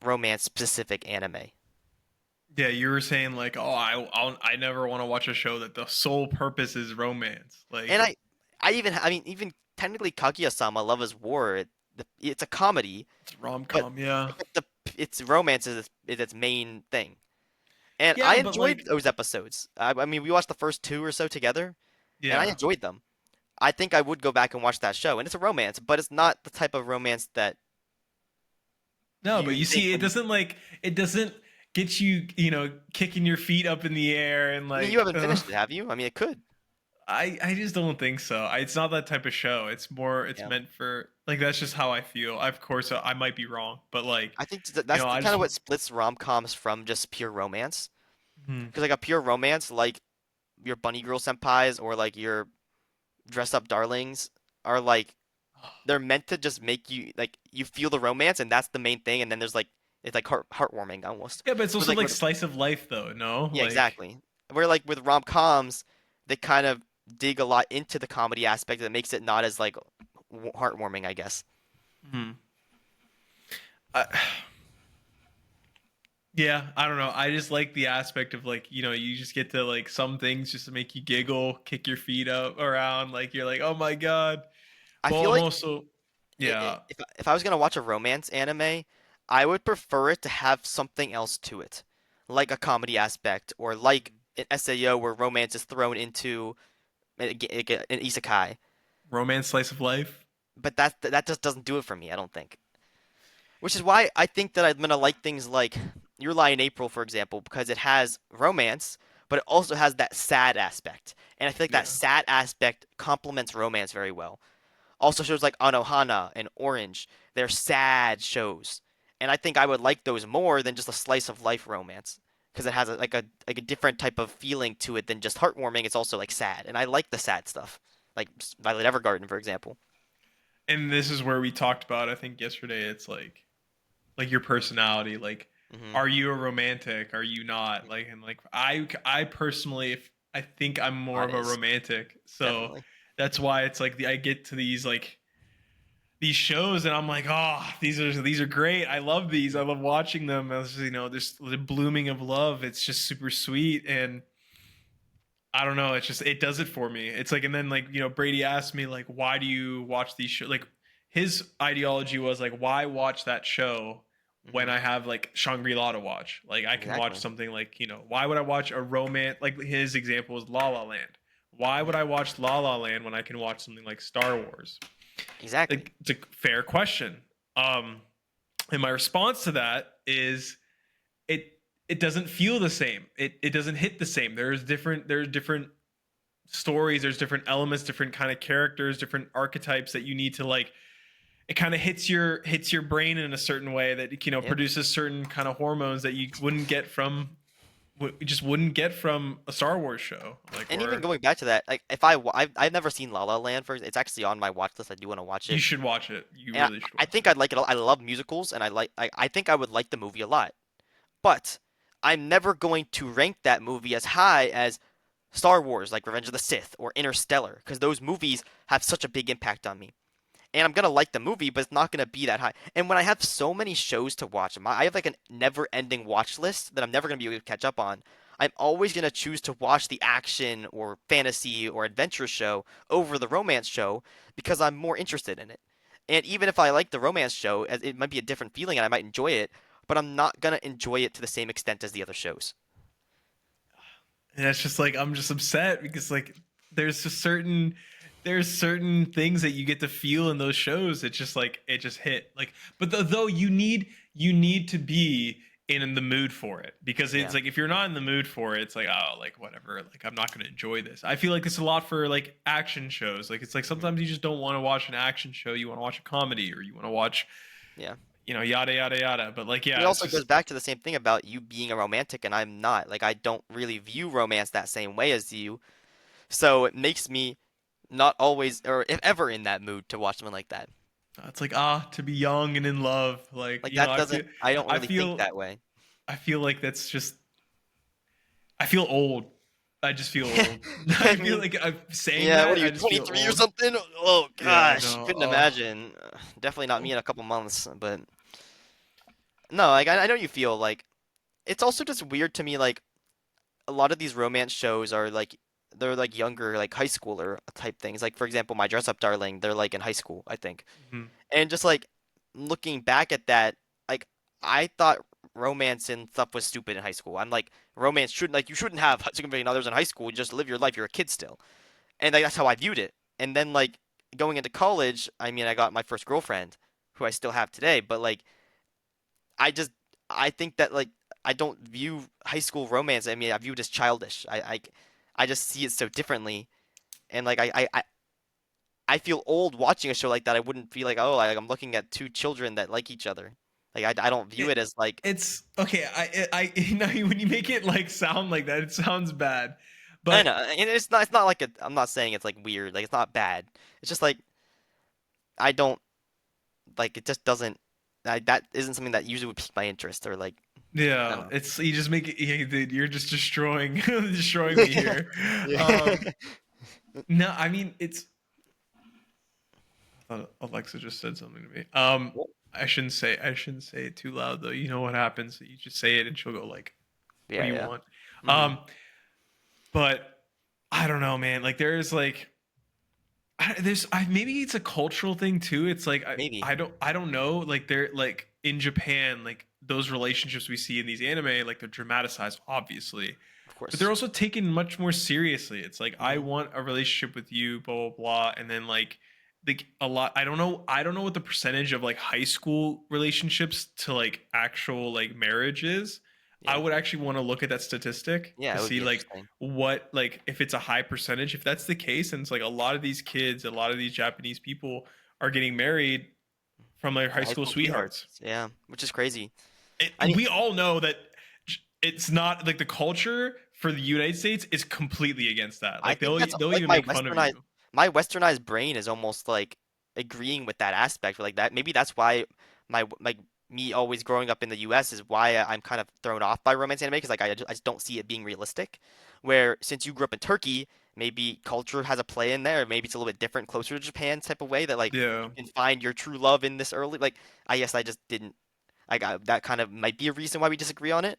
romance specific anime. Yeah, you were saying like, oh, I never want to watch a show that the sole purpose is romance. And Like I mean, even technically Kaguya-sama Love is War, it's a comedy, it's rom but com. Yeah. the it's romance is its main thing. And I Yeah, but enjoyed like, those episodes. I mean, we watched the first two or so together, and I yeah. enjoyed them. I think I would go back and watch that show. And it's a romance, but it's not the type of romance that No, but you you think see, when you. it doesn't get you, kicking your feet up in the air and I mean, you like, haven't finished it, have you? I mean, it could. I just don't think so. It's not that type of show. It's Yeah. meant for like that's just how I feel. Of course, I might be wrong, but like, I think that's I kind just of what splits rom-coms from just pure romance. hmm, Because like a pure romance, like your bunny girl senpais or like your dress up darlings, are like they're meant to just make you like you feel the romance, and that's the main thing. And then there's like it's like heartwarming almost. yeah, but it's Where also like like with slice of life though. No, yeah, like exactly. Where like with rom-coms, they kind of dig a lot into the comedy aspect that makes it not as like heartwarming, I guess. hmm. I, yeah, I don't know. I just like the aspect of like you just get to like some things just to make you giggle, kick your feet up around, like you're like, oh my god. I Well, feel I'm like also yeah. if I was gonna watch a romance anime, I would prefer it to have something else to it, like a comedy aspect or like an SAO where romance is thrown into an isekai. Romance slice of life. But that just doesn't do it for me, I don't think. Which is why I think that I'm gonna like things like Your Lie in April, for example, because it has romance, but it also has that sad aspect. And I feel like that Yeah. sad aspect complements romance very well. Also, shows like Anohana and Orange, they're sad shows. And I think I would like those more than just a slice of life romance. Because it has a different type of feeling to it than just heartwarming. It's also like sad. And I like the sad stuff. Like Violet Evergarden, for example. And this is where we talked about, I think yesterday, it's like your personality, like Hmm. are you a romantic, are you not, like, and like I personally, if I think I'm more That of a is romantic, so definitely. that's why it's like I get to these shows and I'm like, oh, these are great. I love these. I love watching them. As you know, there's the blooming of love. It's just super sweet, and I don't know. It's just it does it for me. It's like, and then like Brady asked me like, why do you watch these shows? Like his ideology was like, why watch that show when Hmm. I have like Shangri-La to watch? Like I can watch Exactly. something like why would I watch a romance? Like his example was La La Land. Why would I watch La La Land when I can watch something like Star Wars? Exactly. Like, it's a fair question. Um, and my response to that is it doesn't feel the same. It doesn't hit the same. There's different stories, there's different elements, different kind of characters, different archetypes that you need to like. It kind of hits your brain in a certain way that Yeah. produces certain kind of hormones that you just wouldn't get from a Star Wars show, like, And even or going back to that, like if I've never seen La La Land. It's actually on my watch list. I do want to watch you it. should watch it. You And really should I watch think it. I'd like it. I love musicals, and I think I would like the movie a lot. But I'm never going to rank that movie as high as Star Wars, like Revenge of the Sith or Interstellar, because those movies have such a big impact on me. And I'm gonna like the movie, but it's not gonna be that high. And when I have so many shows to watch, I have like a never-ending watch list that I'm never gonna be able to catch up on. I'm always gonna choose to watch the action or fantasy or adventure show over the romance show because I'm more interested in it. And even if I like the romance show, it might be a different feeling and I might enjoy it, but I'm not gonna enjoy it to the same extent as the other shows. And it's just like I'm just upset because like there's just certain things that you get to feel in those shows. It's just like it just hit like, but though you need to be in the mood for it, because it's Yeah. like if you're not in the mood for it, it's like, oh, like whatever, like I'm not going to enjoy this. I feel like it's a lot for like action shows. Like it's like Hmm. sometimes you just don't want to watch an action show, you want to watch a comedy, or you want to watch Yeah. yada yada yada. But like, But it yeah, it's also goes just back to the same thing about you being a romantic and I'm not. Like I don't really view romance that same way as you. So it makes me not always or if ever in that mood to watch something like that. it's like, to be young and in love, like, Like that doesn't I don't I really think feel that way. I feel like that's just I feel old. I just feel old. I I feel mean, like I'm saying yeah, what that. are I you, just feel 23 or old. something? Oh Yeah, I gosh, know. couldn't imagine. Definitely not me in a couple months, but no, like I know you feel like it's also just weird to me like a lot of these romance shows are like they're like younger, like high schooler type things. Like for example, My Dress Up Darling, they're like in high school, I think. Mhm. And just like looking back at that, like I thought romance and stuff was stupid in high school. I'm like romance shouldn't like you shouldn't have significant others in high school. You just live your life. You're a kid still, and like, that's how I viewed it. And then like going into college, I mean, I got my first girlfriend, who I still have today. But like I just I think that like I don't view high school romance. I mean, I view it as childish. I just see it so differently, and like I feel old watching a show like that. I wouldn't feel like, oh, like I'm looking at two children that like each other. Like I don't view It, it as like it's okay. Now when you make it like sound like that, it sounds bad. I But know, and it's not like I'm not saying it's like weird. Like it's not bad. It's just like I don't like it. Just doesn't. That isn't something that usually would pique my interest or like I yeah, don't it's you just make it. Yeah, dude, you're just destroying destroying know. me here. Yeah. Um, no, I mean it's. I thought Alexa just said something to me. I shouldn't say it too loud though. You know what happens? You just say it and she'll go like, "What Yeah, do you yeah. want?" Hmm. Um, but I don't know, man. Like there is like maybe it's a cultural thing too. It's like Maybe, I don't know. Like they're like in Japan, like those relationships we see in these anime, like they're dramatized, obviously, of but they're course. also taken much more seriously. It's like I Hmm. want a relationship with you, blah blah blah, and then like a lot. I don't know what the percentage of like high school relationships to like actual like marriage is. I Yeah, would actually want to look at that statistic to yeah, it would see be like interesting. what like if it's a high percentage. If that's the case, and it's like a lot of these kids, a lot of these Japanese people are getting married from their high High school school sweethearts. sweethearts. Yeah, which is crazy. I And mean, we all know that it's not like the culture for the United States is completely against that. I Like think that's they'll like even make fun of you. my westernized brain is almost like agreeing with that aspect. Like that, maybe that's why like me always growing up in the U.S. is why I'm kind of thrown off by romance anime because like I just don't see it being realistic. Where since you grew up in Turkey, maybe culture has a play in there. Maybe it's a little bit different, closer to Japan type of way that like Yeah. you can find your true love in this early. Like I guess I just didn't. That kind of might be a reason why we disagree on it.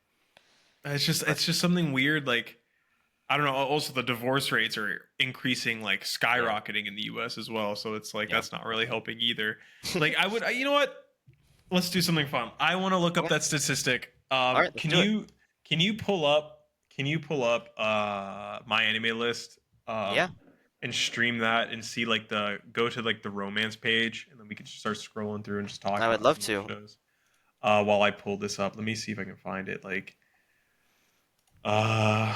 But It's just something weird like I don't know. Also, the divorce rates are increasing, like yeah, skyrocketing in the U.S. as well. So it's like yeah. that's not really helping either. Like you know what? Let's do something fun. I want to look up Okay. that statistic. All right, let's do it. Can you pull up my anime list Yeah, and stream that and see like the go to like the romance page and then we can just start scrolling through and just talk I would about love some of those to. shows. While I pull this up, let me see if I can find it. Like uh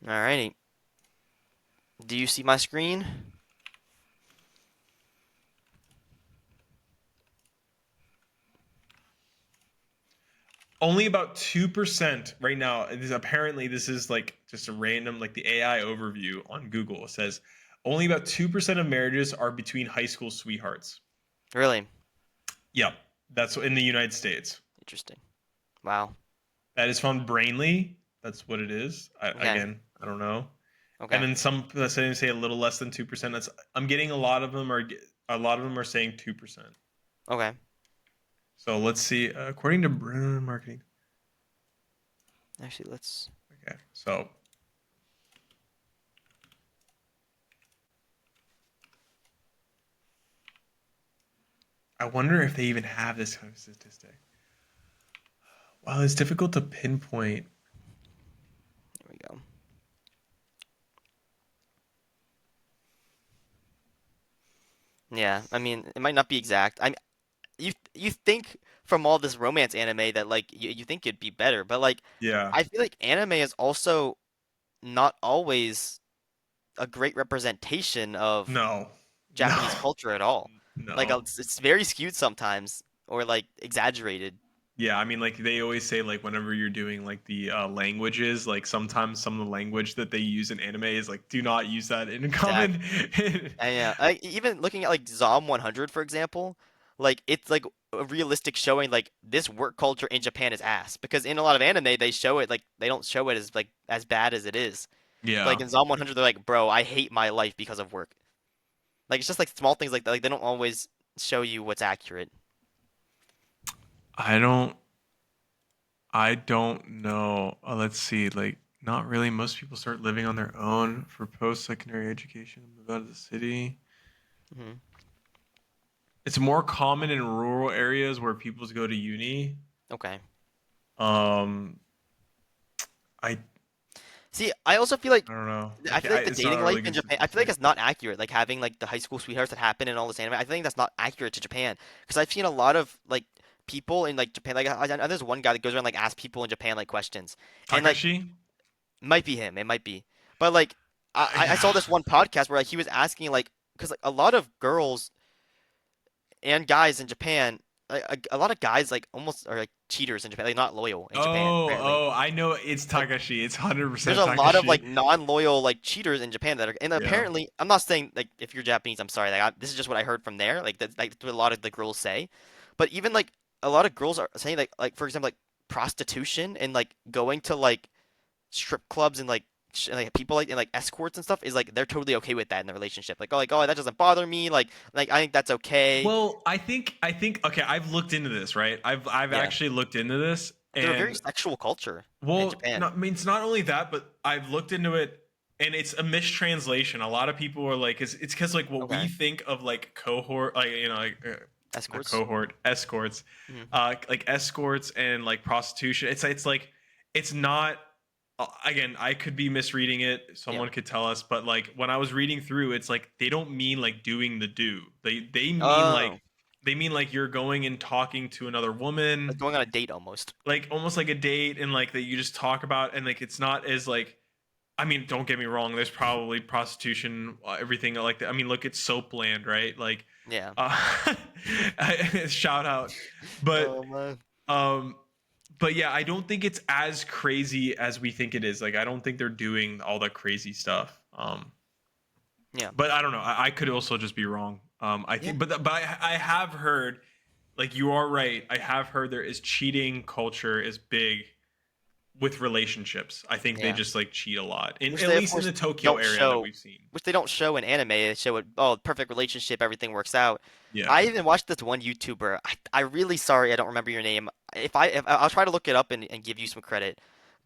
Alrighty. Do you see my screen? only about 2% right now. Apparently this is like just a random like the AI overview on Google. It says only about 2% of marriages are between high school sweethearts. Really? Yep, that's in the United States. Interesting. Wow. That is from Brainly. That's what it is. Okay. I don't know. And Okay. then some say a little less than 2%. That's I'm getting a lot of them are saying 2%. Okay. So let's see. According to marketing. Actually, let's. Okay, so I wonder if they even have this kind of statistic. Well, it's difficult to pinpoint. Here we go. Yeah. I mean, it might not be exact. I mean, you think from all this romance anime that like you think it'd be better, but like Yeah. I feel like anime is also not always a great representation of No. No. Japanese culture at all. Like No. it's very skewed sometimes or like exaggerated. Yeah, I mean, like they always say, like whenever you're doing like the languages, like sometimes some of the language that they use in anime is like, do not use that in common. Exactly. And yeah, like even looking at like Zom 100 for example, like it's like a realistic showing like this work culture in Japan is ass because in a lot of anime they show it like they don't show it as like as bad as it is. Like Yeah, in Zom 100 they're like, "Bro, I hate my life because of work." Like it's just like small things like that. Like they don't always show you what's accurate. I don't, I don't know. Let's see, like not really. Most people start living on their own for post-secondary education and move out of the city. Hmm. It's more common in rural areas where people go to uni. Okay. Um, I See, I also feel like I don't know. I feel like the It's not dating a life really in good Japan, I feel like statistic. it's not accurate. Like having like the high school sweethearts that happen in all this anime, I think that's not accurate to Japan. Because I've seen a lot of like people in like Japan, like I know there's one guy that goes around like ask people in Japan like questions, and like Takashi? might be him, it might be, but like I Yeah. saw this one podcast where like, he was asking like because like a lot of girls and guys in Japan, a lot of guys like almost are like cheaters in Japan, like not loyal in Japan apparently. I know it's Like Takashi. It's there's 100% a lot of Takashi. like non-loyal like cheaters in Japan that are, and Yeah. apparently, I'm not saying like if you're Japanese, I'm sorry, like this is just what I heard from there. Like that's what a lot of the girls say, but even like a lot of girls are saying like for example like prostitution and like going to like strip clubs and like like people like and like escorts and stuff is like they're totally okay with that in the relationship. Like oh that doesn't bother me. Like I think that's okay. Well, I think okay, I've looked into this, right? I've Yeah. actually looked into this they're a very And sexual culture in well, Japan. not, I mean, it's not only that, but I've looked into it, and it's a mistranslation. A lot of people are like, it's because like what we Okay. think of like cohort, like like not Escorts. cohort, escorts, Hmm. like escorts and like prostitution. It's like it's not. Again, I could be misreading it. Yeah. Someone could tell us, but like when I was reading through, it's like they don't mean like doing the do. They mean Oh, like you're going and talking to another like woman, going on a date almost. like almost like a date, and like that you just talk about, and like it's not as like, I mean, don't get me wrong, there's probably prostitution, everything like that. I mean, look at Soapland, right? Like Yeah. uh shout out. But Oh man. um but yeah, I don't think it's as crazy as we think it is. Like I don't think they're doing all that crazy stuff. Yeah. But I don't know. I could also just be wrong. I Yeah. think, but I have heard, like you are right. I have heard there is cheating culture is big with relationships. I think they Yeah. just like cheat a lot, in Which at they of least in course the Tokyo don't area that show. we've seen. Which they don't show in anime. They show it. Oh, perfect relationship. Everything works out. Yeah, I even watched this one YouTuber. I really sorry I don't remember your name. If I'll try to look it up and give you some credit.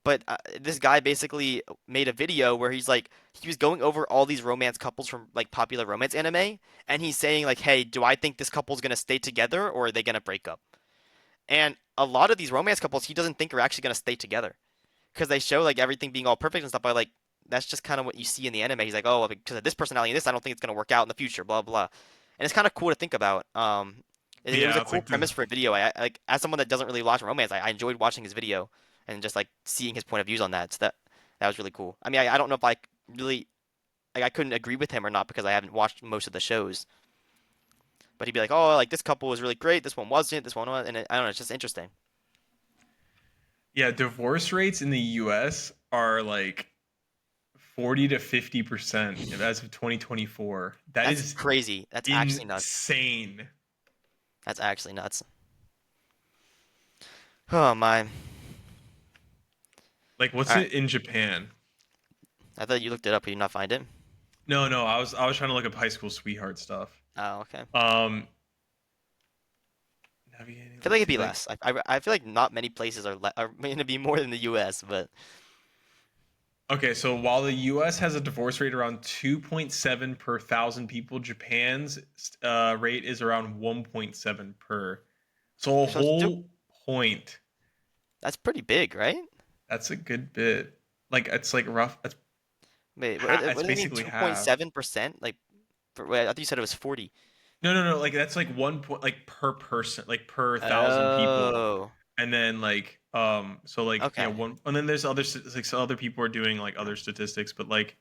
But this guy basically made a video where he's like he was going over all these romance couples from like popular romance anime, and he's saying like, "Hey, do I think this couple's gonna stay together or are they gonna break up?" And a lot of these romance couples he doesn't think are actually gonna stay together because they show like everything being all perfect and stuff. But like that's just kind of what you see in the anime. He's like, "Oh, because of this personality and this, I don't think it's gonna work out in the future." Blah blah. And it's kind of cool to think about. It was a yeah. It's cool like the premise for a video. I like as someone that doesn't really watch romance, I enjoyed watching his video and just like seeing his point of views on that. So that was really cool. I mean, I don't know if I really like I couldn't agree with him or not because I haven't watched most of the shows. But he'd be like, "Oh, like this couple was really great. This one wasn't. This one was," and I don't know. It's just interesting. yeah. Divorce rates in the U.S. are like 40 to 50% as of 2024. That That's is crazy. That's actually nuts. insane. That's actually nuts. Oh my. Like, All what's right. it in Japan? I thought you looked it up. But you did not find it. No, no. I was trying to look up high school sweetheart stuff. Oh, okay. Um, navigating. I feel like Let's it'd see. be Like, less. I feel like not many places are going to be more than the U.S. But okay, so while the U.S. has a divorce rate around 2.7 per thousand people, Japan's rate is around 1.7 per. So a so it's whole point. that's pretty big, right? That's a good bit. Like it's like rough. It's Wait, it's what do they mean basically half. 2.7%? Like, wait, I thought you said it was 40. No, no, no. Like that's like 1 point, like per person, like per thousand people, Oh, and then like so like okay. one, and then there's other like so other people are doing like other statistics, but like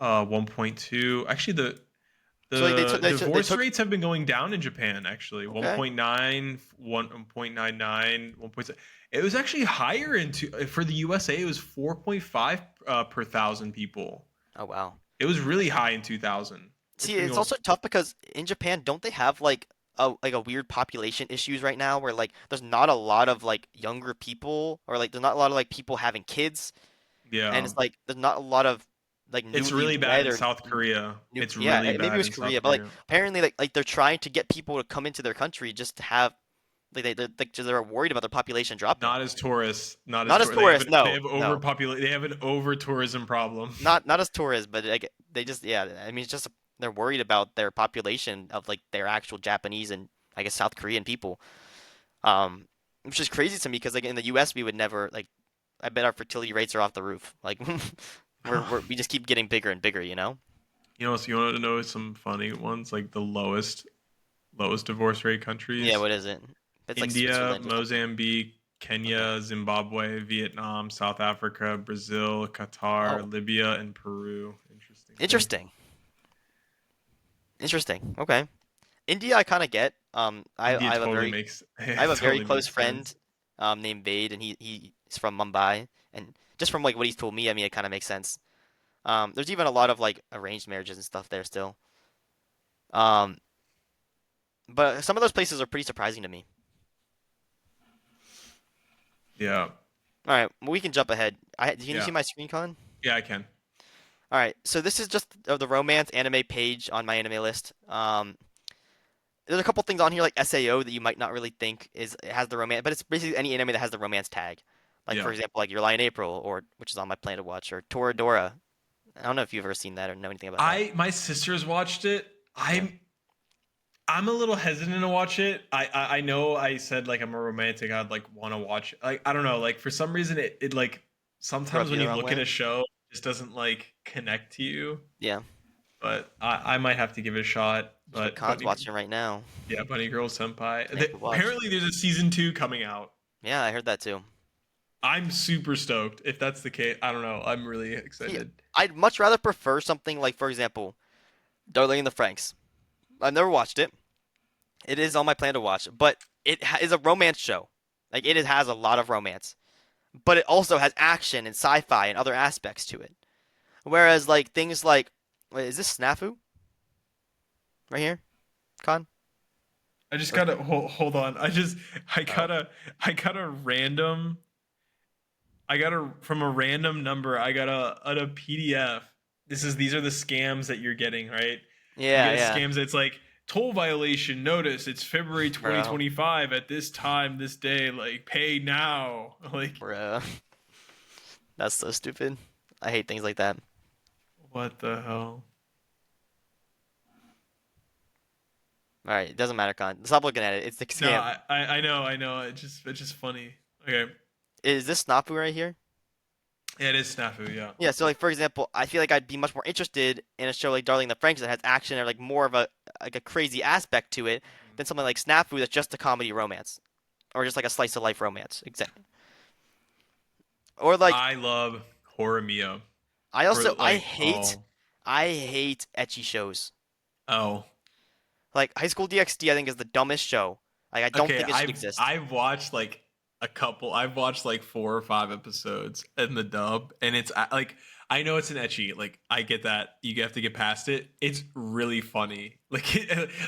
1.2. Actually, So like the they divorce took rates have been going down in Japan. Actually, okay. 1.9, 1.99, 1.7. It was actually higher into for the USA. It was 4.5 per thousand people. Oh wow. It was really high in 2000. It's See, been it's going. also tough because in Japan, don't they have like a weird population issues right now where like there's not a lot of like younger people or like there's not a lot of like people having kids and Yeah, it's like there's not a lot of like it's really bad newlywed in or South Korea. new It's yeah really maybe it bad was in South Korea but like Korea. apparently like they're trying to get people to come into their country just to have like they're worried about their population dropping. Not as tourists. Not as Not as tourists. They have tourists, they no, have no, overpopulate. They have an over tourism problem. not as tourists, but like they just yeah. I mean, it's just they're worried about their population of like their actual Japanese and I guess South Korean people. Which is crazy to me because like in the U.S. we would never like. I bet our fertility rates are off the roof. Like we just keep getting bigger and bigger, you know? You know, so you want to know some funny ones, like the lowest divorce rate Yeah, countries: what is it? It's like India, Switzerland or something. Mozambique, Okay. Kenya, Zimbabwe, Vietnam, South Africa, Brazil, Qatar, Oh, Libya, and Peru. Interesting thing. interesting. Interesting. Okay. India, I kind of get. India totally makes I have it a very totally close makes friend, sense. named Vade, and he's from Mumbai, and just from like what he's told me, I mean, it kind of makes sense. There's even a lot of like arranged marriages and stuff there still. Um, but some of those places are pretty surprising to me. Yeah, All right, well, we can jump ahead. Can you yeah, see my screen, Colin? yeah. I can. All right, so this is just the romance anime page on my anime list. there's a couple things on here like SAO that you might not really think it has the romance, but it's basically any anime that has the romance tag. Like Yeah. for example, like Your Lie in April, or which is on my plan to watch, or Toradora. I don't know if you've ever seen that or know anything about that. My sisters watched it. Yeah. I'm a little hesitant to watch it. I know I said like I'm a romantic. I'd like want to watch. Like I don't know. Like for some reason it like sometimes Rub when you the you wrong look at way. a show, it just doesn't like connect to you. Yeah. But I might have to give it a shot. That's what But Khan's watching right now. yeah, Bunny Girl Senpai. Make it watch. Apparently there's a season 2 coming out. Yeah, I heard that too. I'm super stoked. If that's the case, I don't know. I'm really See, excited. I'd much rather prefer something like, for example, Darling in the Franxx. I've never watched it. It is on my plan to watch, but is a romance show. Like has a lot of romance, but it also has action and sci-fi and other aspects to it. Whereas like things like, wait, is this Snafu right here, Khan? I just Or gotta hold on. I oh, got a random. I got a from a random number. I got a PDF. These are the scams that you're getting, right? You yeah, get yeah, scams. It's like toll violation notice. It's February bro, 2025 at this time, this day. Like pay now. Like bro. That's so stupid. I hate things like that. what the hell? All right, it doesn't matter, Khan. Stop looking at it. It's the No, scam. I know. It's just funny. Okay, Is this Snafu right here? yeah, it is snafu. Yeah. Yeah, so like for example, I feel like I'd be much more interested in a show like Darling in the Franxx that has action or like more of a crazy aspect to it than something like Snafu that's just a comedy romance or just like a slice of life romance. Exactly. Or like I love horror Mia. I For also like I hate ecchi shows. oh. Like High School DxD I think is the dumbest show. Like I don't Okay, think it should exist. I've watched like a couple. I've watched like 4 or 5 episodes in the dub, and it's like I know it's an etchy. Like I get that you have to get past it. It's really funny. Like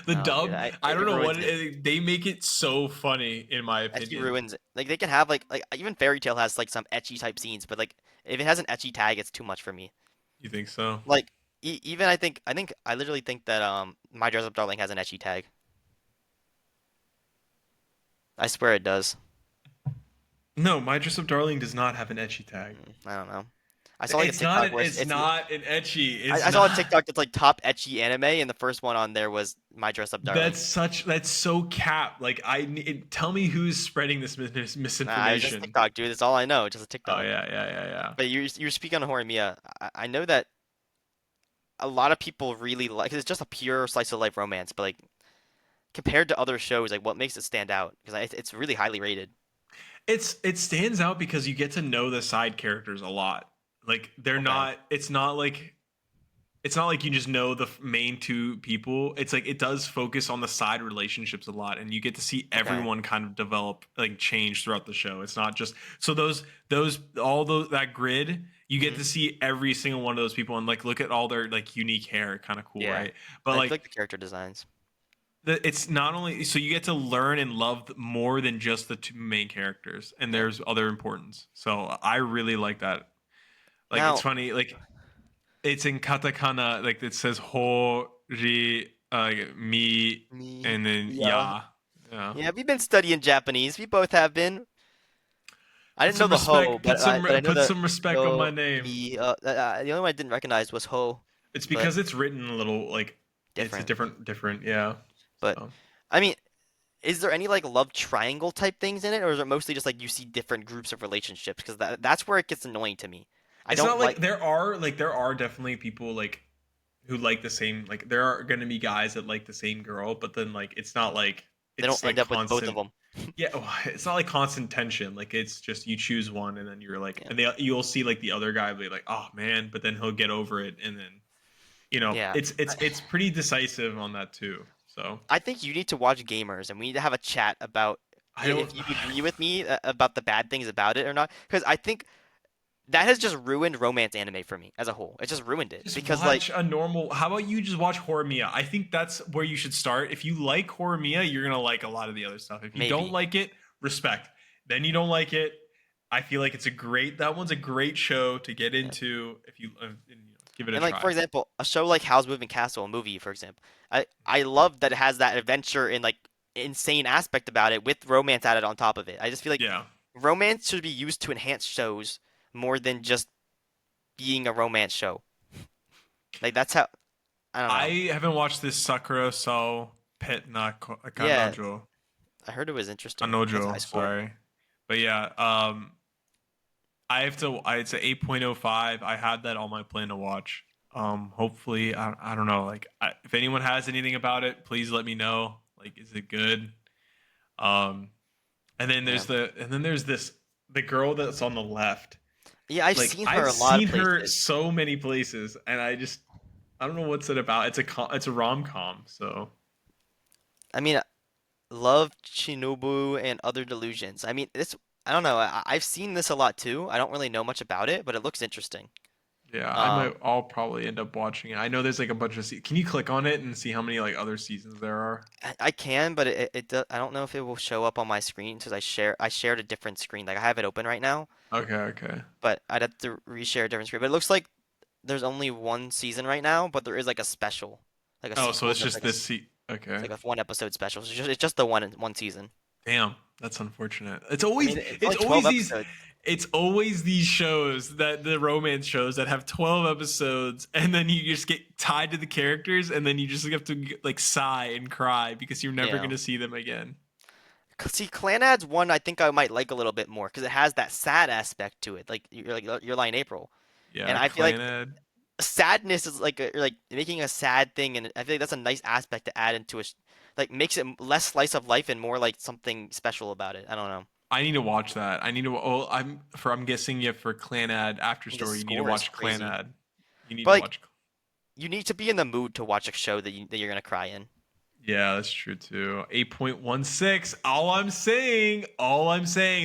the No, dude, dub. I don't it know ruins what it. they make it so funny in my Ecchi opinion. ruins it. Like they can have like even Fairy Tail has like some ecchi type scenes, but like if it has an ecchi tag, it's too much for me. You think so? Like even I literally think that My Dress Up Darling has an ecchi tag. I swear it does. No, My Dress Up Darling does not have an etchy tag. I don't know. I saw like a TikTok where It's not an etchy. It's I saw a not. TikTok that's like top ecchi anime, and the first one on there was My Dress Up Darling. That's so cap. Like tell me who's spreading this Nah, it was just misinformation. TikTok, dude. That's all I know. Just a Oh TikTok. yeah. But you're speaking on Horimiya. I know that a lot of people really like. 'Cause it's just a pure slice of life romance, but like compared to other shows, like what makes it stand out? Because it's really highly rated. It stands out because you get to know the side characters a lot. Like they're Okay. not. It's not like you just know the main two people. It's like it does focus on the side relationships a lot, and you get to see Okay. everyone kind of develop, like change throughout the show. It's not just so those all those that grid. You get Hmm. to see every single one of those people and like look at all their like unique hair, kind of cool, Yeah. right? But I do like like the character designs. it's not only so you get to learn and love more than just the two main characters, and Yeah. there's other importance. So I really like that. Like it's Now, funny, like it's in katakana, like it says ho ri mi me. and then Yeah. ya. Yeah. Yeah, we've been studying Japanese. We both have been. I didn't know the ho, but I know Put the some respect on my yo name. me. The only one I didn't recognize was ho, It's but because it's written a little like it's a different. different, yeah. But So I mean, is there any like love triangle type things in it, or is it mostly just like you see different groups of relationships? Because that's where it gets annoying to me. I it's not don't like like. there are definitely people like who like the same like there are gonna be guys that like the same girl, but then like it's not like They don't it's end like up with both of constant. them. Yeah, it's not like constant tension. Like it's just you choose one, and then you're like, Yeah. and you'll see like the other guy be like, oh man, but then he'll get over it, and then Yeah. it's pretty decisive on that too. So I think you need to watch Gamers, and we need to have a chat about I don't. if you agree with me about the bad things about it or not. Because I think that has just ruined romance anime for me as a whole. It just ruined it Just because like watch a normal. How about you just watch Horror Mia? I think that's where you should start. If you like Horror Mia, you're gonna like a lot of the other stuff. If you don't maybe. like it, respect. Then you don't like it. I feel like it's a great. That one's a great show to get Yeah. into. If you, Give it a And like for try. example, a show like Howl's Moving Castle, a movie, for example, I love that it has that adventure and like insane aspect about it with romance added on top of it. I just feel like Yeah. romance should be used to enhance shows more than just being a romance show. Like that's how I don't know. I haven't watched this Sakura so Pet na Yeah, Kanojo. I heard it was interesting. It's high Kanojo, school. sorry. But yeah, it's a 8.05. I had that on my plan to watch. Hopefully, I don't know. Like, if anyone has anything about it, please let me know. Like, is it good? Um, Yeah. and then there's the girl that's on the left. Yeah, I've Like, seen her I've a lot of seen her places. so many places, and I don't know what's it about. It's a rom com. So I mean, love Shinobu and Other Delusions. I mean, this I don't know. I've seen this a lot too. I don't really know much about it, but it looks interesting. yeah, Um, I'll probably end up watching it. I know there's like a bunch of can you click on it and see how many like other seasons there are? I can, but I don't know if it will show up on my screen because I shared a different screen. Like I have it open right now, Okay, okay. but I'd have to reshare a different screen. But it looks like there's only one season right now, but there is like a special, like a Oh, so sequel it's that's just like this it's okay. like a one episode special. So it's just the one season. Damn, that's unfortunate. I mean, it's only 12 episodes. It's always these shows that the romance shows that have 12 episodes and then you just get tied to the characters and then you just have to like sigh and cry because you're never Yeah. going to see them again. See, Clan Ads one, I think I might like a little bit more because it has that sad aspect to it. Like you're lying April, and Yeah, I feel like Clannad. sadness is like making a sad thing, and I feel like that's a nice aspect to add into like makes it less slice of life and more like something special about it. I don't know. I need to watch that. I need to I'm guessing you for Clannad after And the story you need to score is watch crazy, Clannad. You need but to like watch you need to be in the mood to watch a show that you're gonna cry in. Yeah, that's true too. 8.16. All I'm saying,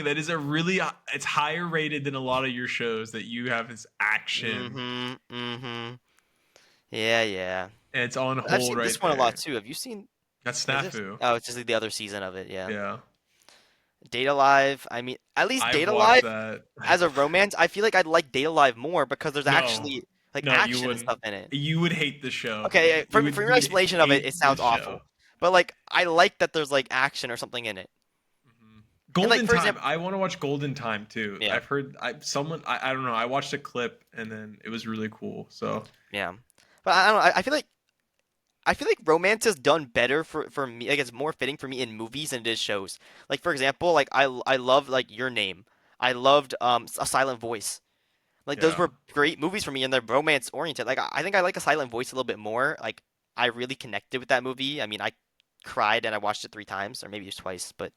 that is it's higher rated than a lot of your shows that you have as action. Mm-hmm. Mm-hmm. Yeah, yeah. And it's on I've hold seen right this one a lot there. too. Have you seen? That's Is this? Snafu. Oh, it's just like the other season of it. Yeah. Yeah. Data Live. I mean, at least I've Data watched Live that. as a romance, I feel like I'd like Data Live more because there's No. actually like No, you action and wouldn't. stuff in it. You would hate the show. Okay, for your You would explanation of it, hate it the sounds show. awful. But like I like that there's like action or something in it. Mhm. And like Golden for Time. example, I want to watch Golden Time too. yeah, I've heard I don't know. I watched a clip and then it was really cool. So yeah. But I don't know. I feel like romance is done better for me. Like it's more fitting for me in movies than it is shows. Like for example, like I love like Your Name. I loved A Silent Voice. Like those yeah. were great movies for me, and they're romance oriented. Like I think I like A Silent Voice a little bit more. Like I really connected with that movie. I mean, I cried and I watched it 3 times or maybe just twice. But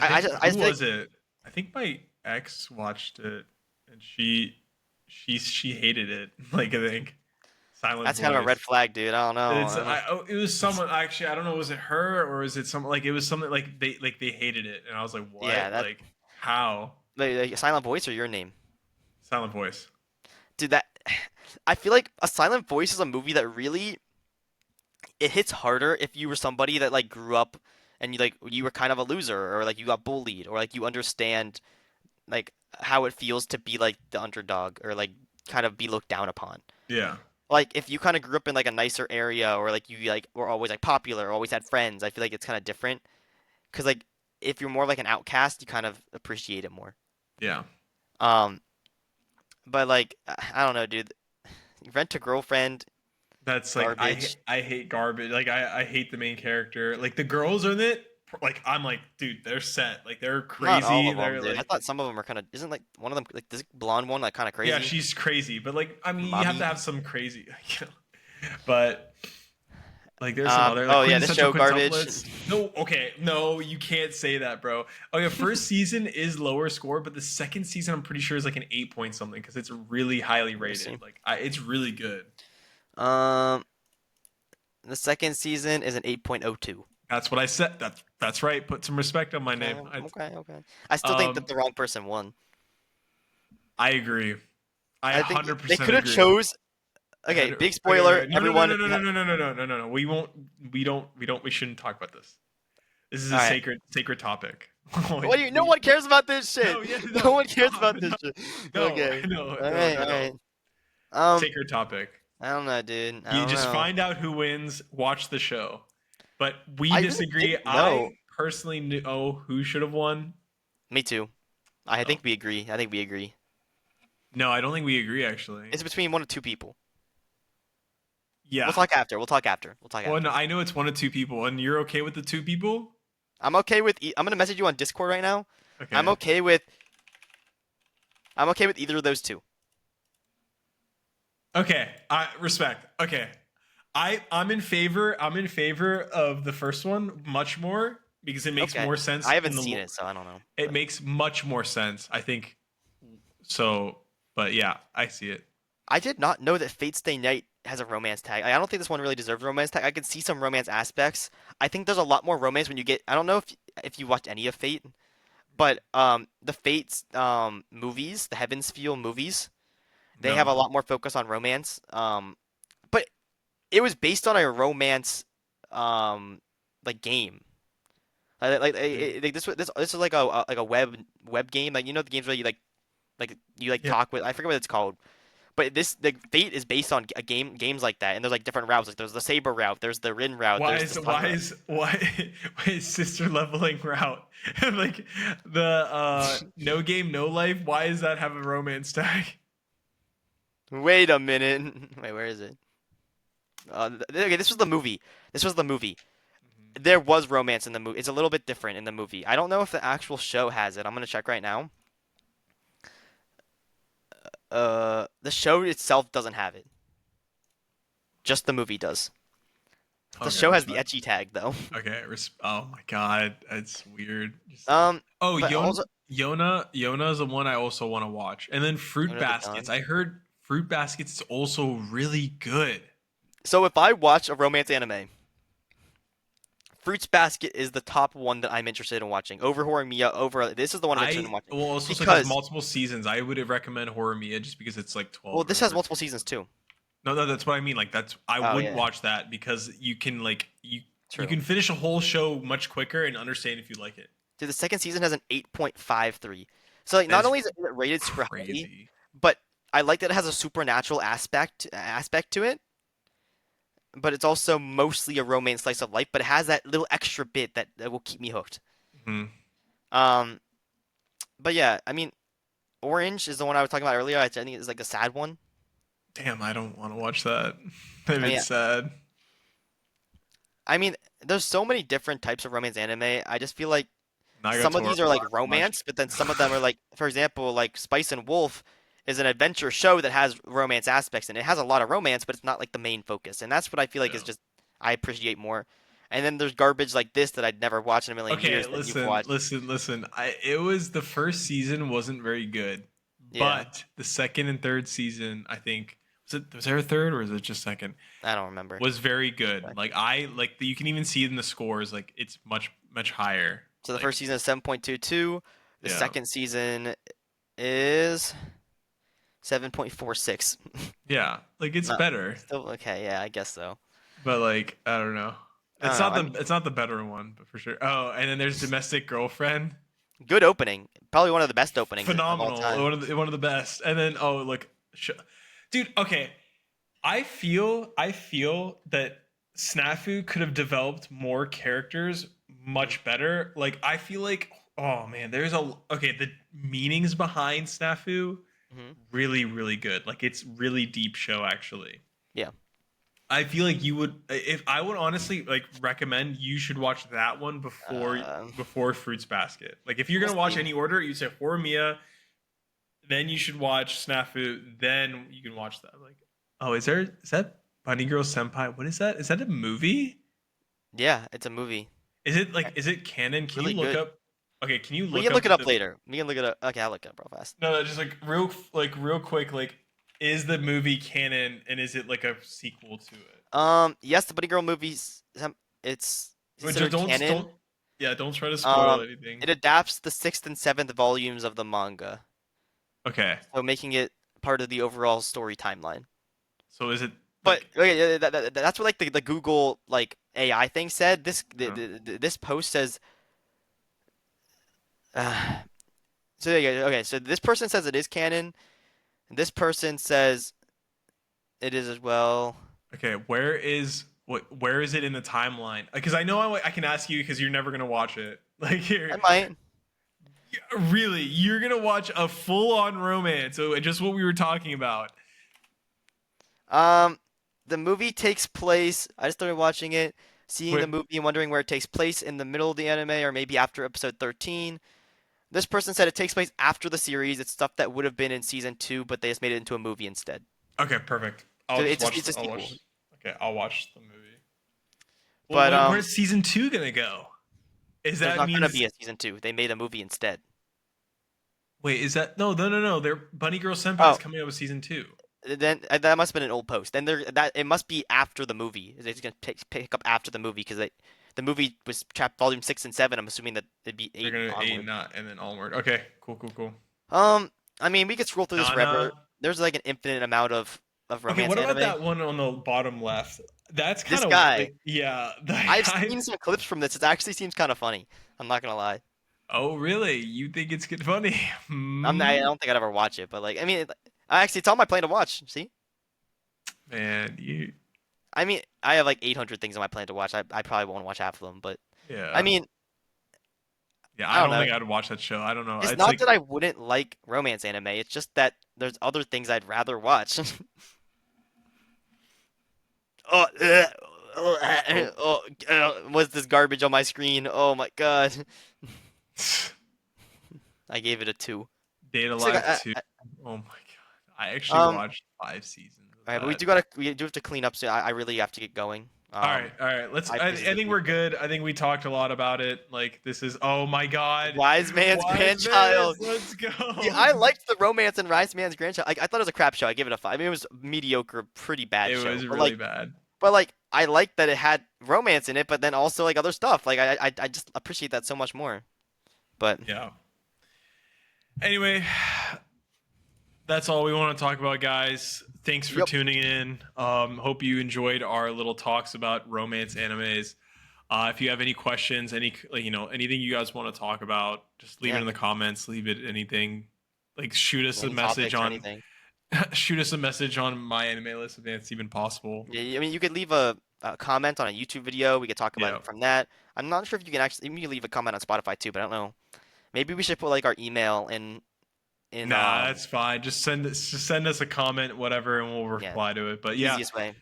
I think I who just feel like was it? I think my ex watched it and she hated it. Like I think Silent that's kind of a red Voice. flag, dude. I don't know. I don't know. It was someone actually I don't know, was it her or was it someone, like it was something like they hated it and I was like Yeah, what, like how? like Silent Voice or Your Name, Silent Voice. dude. That I feel like A Silent Voice is a movie that really it hits harder if you were somebody that like grew up and you were kind of a loser or like you got bullied or like you understand like how it feels to be like the underdog or like kind of be looked down upon. Yeah. Like if you kind of grew up in like a nicer area or like you like were always like popular or always had friends, I feel like it's kind of different because like if you're more like an outcast, you kind of appreciate it more. Yeah. Um, but like I don't know, dude. Rent a Girlfriend, That's like garbage. I hate garbage. Like I hate the main character. Like the girls in it, like I'm like, dude, they're set. Like they're Not all crazy. of them, They're dude. I like, thought some of them are kind of. Isn't like one of them like this blonde one like kind of yeah, crazy? she's crazy, but like I mean, you have to Mommy. have some crazy, you know. But like there's some other like Oh yeah, this quintessential show garbage. quintuplets. No, okay, no, you can't say that, bro. Okay, first season is lower score, but the second season I'm pretty sure is like an 8 point something because it's really highly Let me see. rated. Like it's really good. Um, the second season is an 8.02. That's what I said. That's right. Put some respect on my Okay, name. okay, okay. I still think that Um, the wrong person won. I agree. I I think they 100% could have agree. chose. Okay, big spoiler. No, no, no, Everyone. no, no, no, no, no, no, no, no, no, no. We shouldn't talk about this. This is All a right. sacred topic. What do you? No one cares about this shit. No, yeah, No no, one cares stop, about this no, shit. no, Okay. no, All no, right. no, All no. right. Um, Sacred topic. I don't know, dude. I You don't just know. find out who wins, watch the show. But we I really disagree. didn't I know. personally know who should have won. Me too. I Oh. think we agree. I think we agree. No, I don't think we agree actually. It's between one of two people. We'll Yeah. talk after. We'll talk after. We'll talk Well, after. no, I know it's one of two people, and you're okay with the two people? I'm okay with. I'm gonna message you on Discord right now. I'm Okay. okay with. I'm okay with either of those two. Okay. I respect. Okay. I'm in favor of the first one much more because it makes Okay. more sense I in haven't the seen it, so I don't know. it But makes much more sense, I think. So, but yeah, I see it. I did not know that Fate Stay Night has a romance tag. I don't think this one really deserves a romance tag. I can see some romance aspects. I think there's a lot more romance when you get. I don't know if you watched any of Fate, but the Fate's movies, the Heaven's Feel movies, they have No. a lot more focus on romance. But it was based on a romance like game. Like this is like a web game. Like you know the games where you Yeah. talk with. I forget what it's called. But this the Fate is based on a games like that, and there's like different routes. Like there's the Saber route, there's the Rin route, Why there's the is Sun route. why is sister leveling route like the no game no life? Why does that have a romance tag? Wait a minute. Wait, where is it? Okay, this was the movie. This was the movie. There was romance in the movie. It's a little bit different in the movie. I don't know if the actual show has it. I'm gonna check right now. The show itself doesn't have it. Just the movie does. The Okay, show has the respect. etchy tag though. Okay, oh my god, it's weird. Oh, But also, Yona is the one I also want to watch, and then you Fruit know the Baskets. Dawn. I heard Fruit Baskets is also really good. So if I watch a romance anime, Fruits Basket is the top one that I'm interested in watching. Over Horimiya, over this is the one I'm interested in I watching. well also like has Because multiple seasons. I would recommend Horror Mia just because it's like well 12 or this has whatever multiple seasons. seasons too. No, no, that's what I mean. Like that's I Oh would yeah, watch that because you can like you true. can finish a whole show much quicker and understand if you like it. Dude, the second season has an 8.53. So like not That's only is it rated super highly, crazy. but I like that it has a supernatural aspect to it. But it's also mostly a romance slice of life, but it has that little extra bit that will keep me hooked. Hmm. Um, but yeah, I mean, Orange is the one I was talking about earlier. I think it's like the sad one. Damn, I don't want to watch that. If I mean, it's sad. I mean, there's so many different types of romance anime. I just feel like some of Nagatora these are like much. romance, but then some of them are like, for example, like Spice and Wolf is an adventure show that has romance aspects and it has a lot of romance, but it's not like the main focus. And that's what I feel like is Yeah. just I appreciate more. And then there's garbage like this that I'd never watched in a million Okay, years that you've watched. listen. It was the first season wasn't very good, Yeah, but the second and third season, I think was there a third or is it just second? I don't remember. Was very Okay. good. Like I like you can even see it in the scores. Like it's much higher. So the Like first season is 7.22. The yeah, second season is 7.46. yeah. Like it's Not better, still okay. Yeah, I guess so. but like I don't know. I don't know. I mean, It's not the better one, but for sure. Oh, and then there's domestic girlfriend. good opening. Probably one of the best openings of all Phenomenal, time. one of the best. And then oh look, dude. Okay, I feel that Snafu could have developed more characters much better. Like I feel like oh man, there's a okay the meanings behind Snafu Hmm. really good. Like it's really deep show actually. Yeah. I feel like you would if I would honestly like recommend you should watch that one Um, before Fruits Basket. Like if you're we'll gonna watch see. any order, you say Horimiya, then you should watch Snafu, then you can watch that. Like, oh, is that Bunny Girl Senpai? What is that? Is that a movie? Yeah, it's a movie. Is it canon? Can you Really look good. up? Okay, can you We look can look up it up the later. We can look it up. Okay, I'll look it up real fast. no, no, just like real quick, like is the movie canon and is it like a sequel to it? Yes, the Bunny Girl movies. It's But just considered canon. don't yeah, don't try to spoil Um, anything. it adapts the sixth and seventh volumes of the manga, Okay. so making it part of the overall story timeline. So is it But like okay, yeah, that's what like the Google like AI thing said. uh, This post says. Uh, so there you go. Okay, so this person says it is canon. And this person says It is as well. Okay, where is it in the timeline? Because I know I can ask you because you're never gonna watch it. Like I here, might. really, you're gonna watch a full-on romance? So just what we were talking about. Um, the movie takes place. I just started watching it, seeing the Wait, movie and wondering where it takes place in the middle of the anime or maybe after episode 13. This person said it takes place after the series. It's stuff that would have been in season 2, but they just made it into a movie instead. okay, perfect. So I'll just watch. it's a I'll sequel. watch. Okay, I'll watch the movie. Well, But where's season two gonna go? Is there's that not gonna means be a season 2. They made a movie instead. wait? Is that no? Their Bunny Girl Senpai is Oh, coming out with season two. then that must have been an old post. Then there that it must be after the movie. It's gonna pick up after the movie because the movie was volume 6 and 7. I'm assuming that it'd be They're 8 gonna eight onward. not and then onward. Okay, cool. I mean, we could scroll through this Nana. forever. There's like an infinite amount of Okay, romance what about anime. that one on the bottom left? That's kind This of guy, like yeah. That I've guy. seen some clips from this. It actually seems kind of funny. I'm not gonna lie. Oh really? You think it's good funny? I Hmm. don't think I'd ever watch it, but like, I mean, actually, it's on my plan to watch. See, Man, you I mean, I have like 800 things on my plan to watch. I probably won't watch half of them, but I yeah. mean, Yeah, I I don't don't know. think I'd watch that show. I don't know. It's It's not like that I wouldn't like romance anime. It's just that there's other things I'd rather watch. Oh, oh what's this garbage on my screen? Oh my God. I gave it a 2. Data It's like, Life 2. Oh my god. I actually um, watched 5 seasons of all right, but that. we do have to clean up. So I really have to get going. All right. Let's. I I visited think the we're good. I think we talked a lot about it. Like this is. Oh my God. Wise Man's Wise Man's. Grandchild. Let's Yeah, go. I liked the romance in Wise Man's Grandchild. I thought it was a crap show. I give it a 5. I mean, it was a mediocre, pretty bad It show. was really bad. But like, I liked that it had romance in it, but then also like other stuff. Like, I just appreciate that so much more. But Yeah. Anyway, that's all we want to talk about, guys. Thanks for yep, tuning in. Hope you enjoyed our little talks about romance animes. If you have any questions, any like, anything you guys want to talk about, just leave it yeah, in the comments. Leave it anything. Like shoot us a any message topics or on anything. shoot us a message on my anime list if that's even possible. Yeah, I mean, you could leave a comment on a YouTube video. We could talk about Yeah. it from that. I'm not sure if you can actually. You can leave a comment on Spotify too, but I don't know. Maybe we should put like our email in Nah, that's fine. Just send us a comment, whatever, and we'll yeah, reply to it. But yeah, easiest way.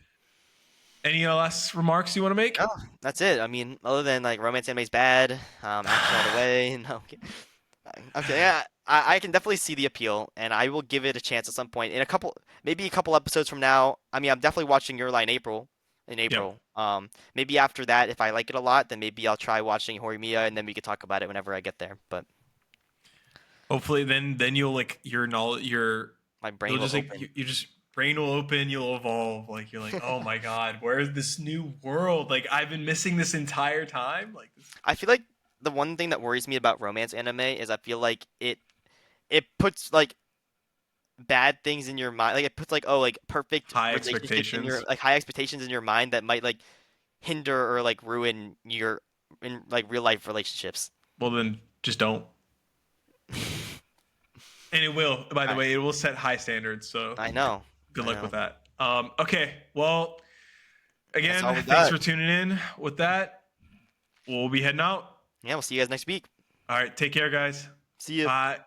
any last remarks you want to make? Oh, that's it. I mean, other than like romance anime's bad, action all the way. No, okay, yeah, I can definitely see the appeal, and I will give it a chance at some point in maybe a couple episodes from now. I mean, I'm definitely watching Your Lie in April. In Yep. April. Maybe after that, if I like it a lot, then maybe I'll try watching Horimiya, and then we could talk about it whenever I get there. But Hopefully, then you'll like your knowledge, my you'll brain will just like open. you just brain will open, you'll evolve. Like you're like, oh my god, where's this new world? Like I've been missing this entire time. Like this. I feel like the one thing that worries me about romance anime is I feel like it puts like bad things in your mind. Like it puts like like perfect High relationships in your expectations. like high expectations in your mind that might like hinder or like ruin your in like real life relationships. Well, then just don't. And it will. By the I way, it will set high standards. So I know. good I luck with know. that. Okay. Well, That's again, all we thanks got. for tuning in. With that, we'll be heading out. Yeah, we'll see you guys next week. All right. Take care, guys. See you. Bye.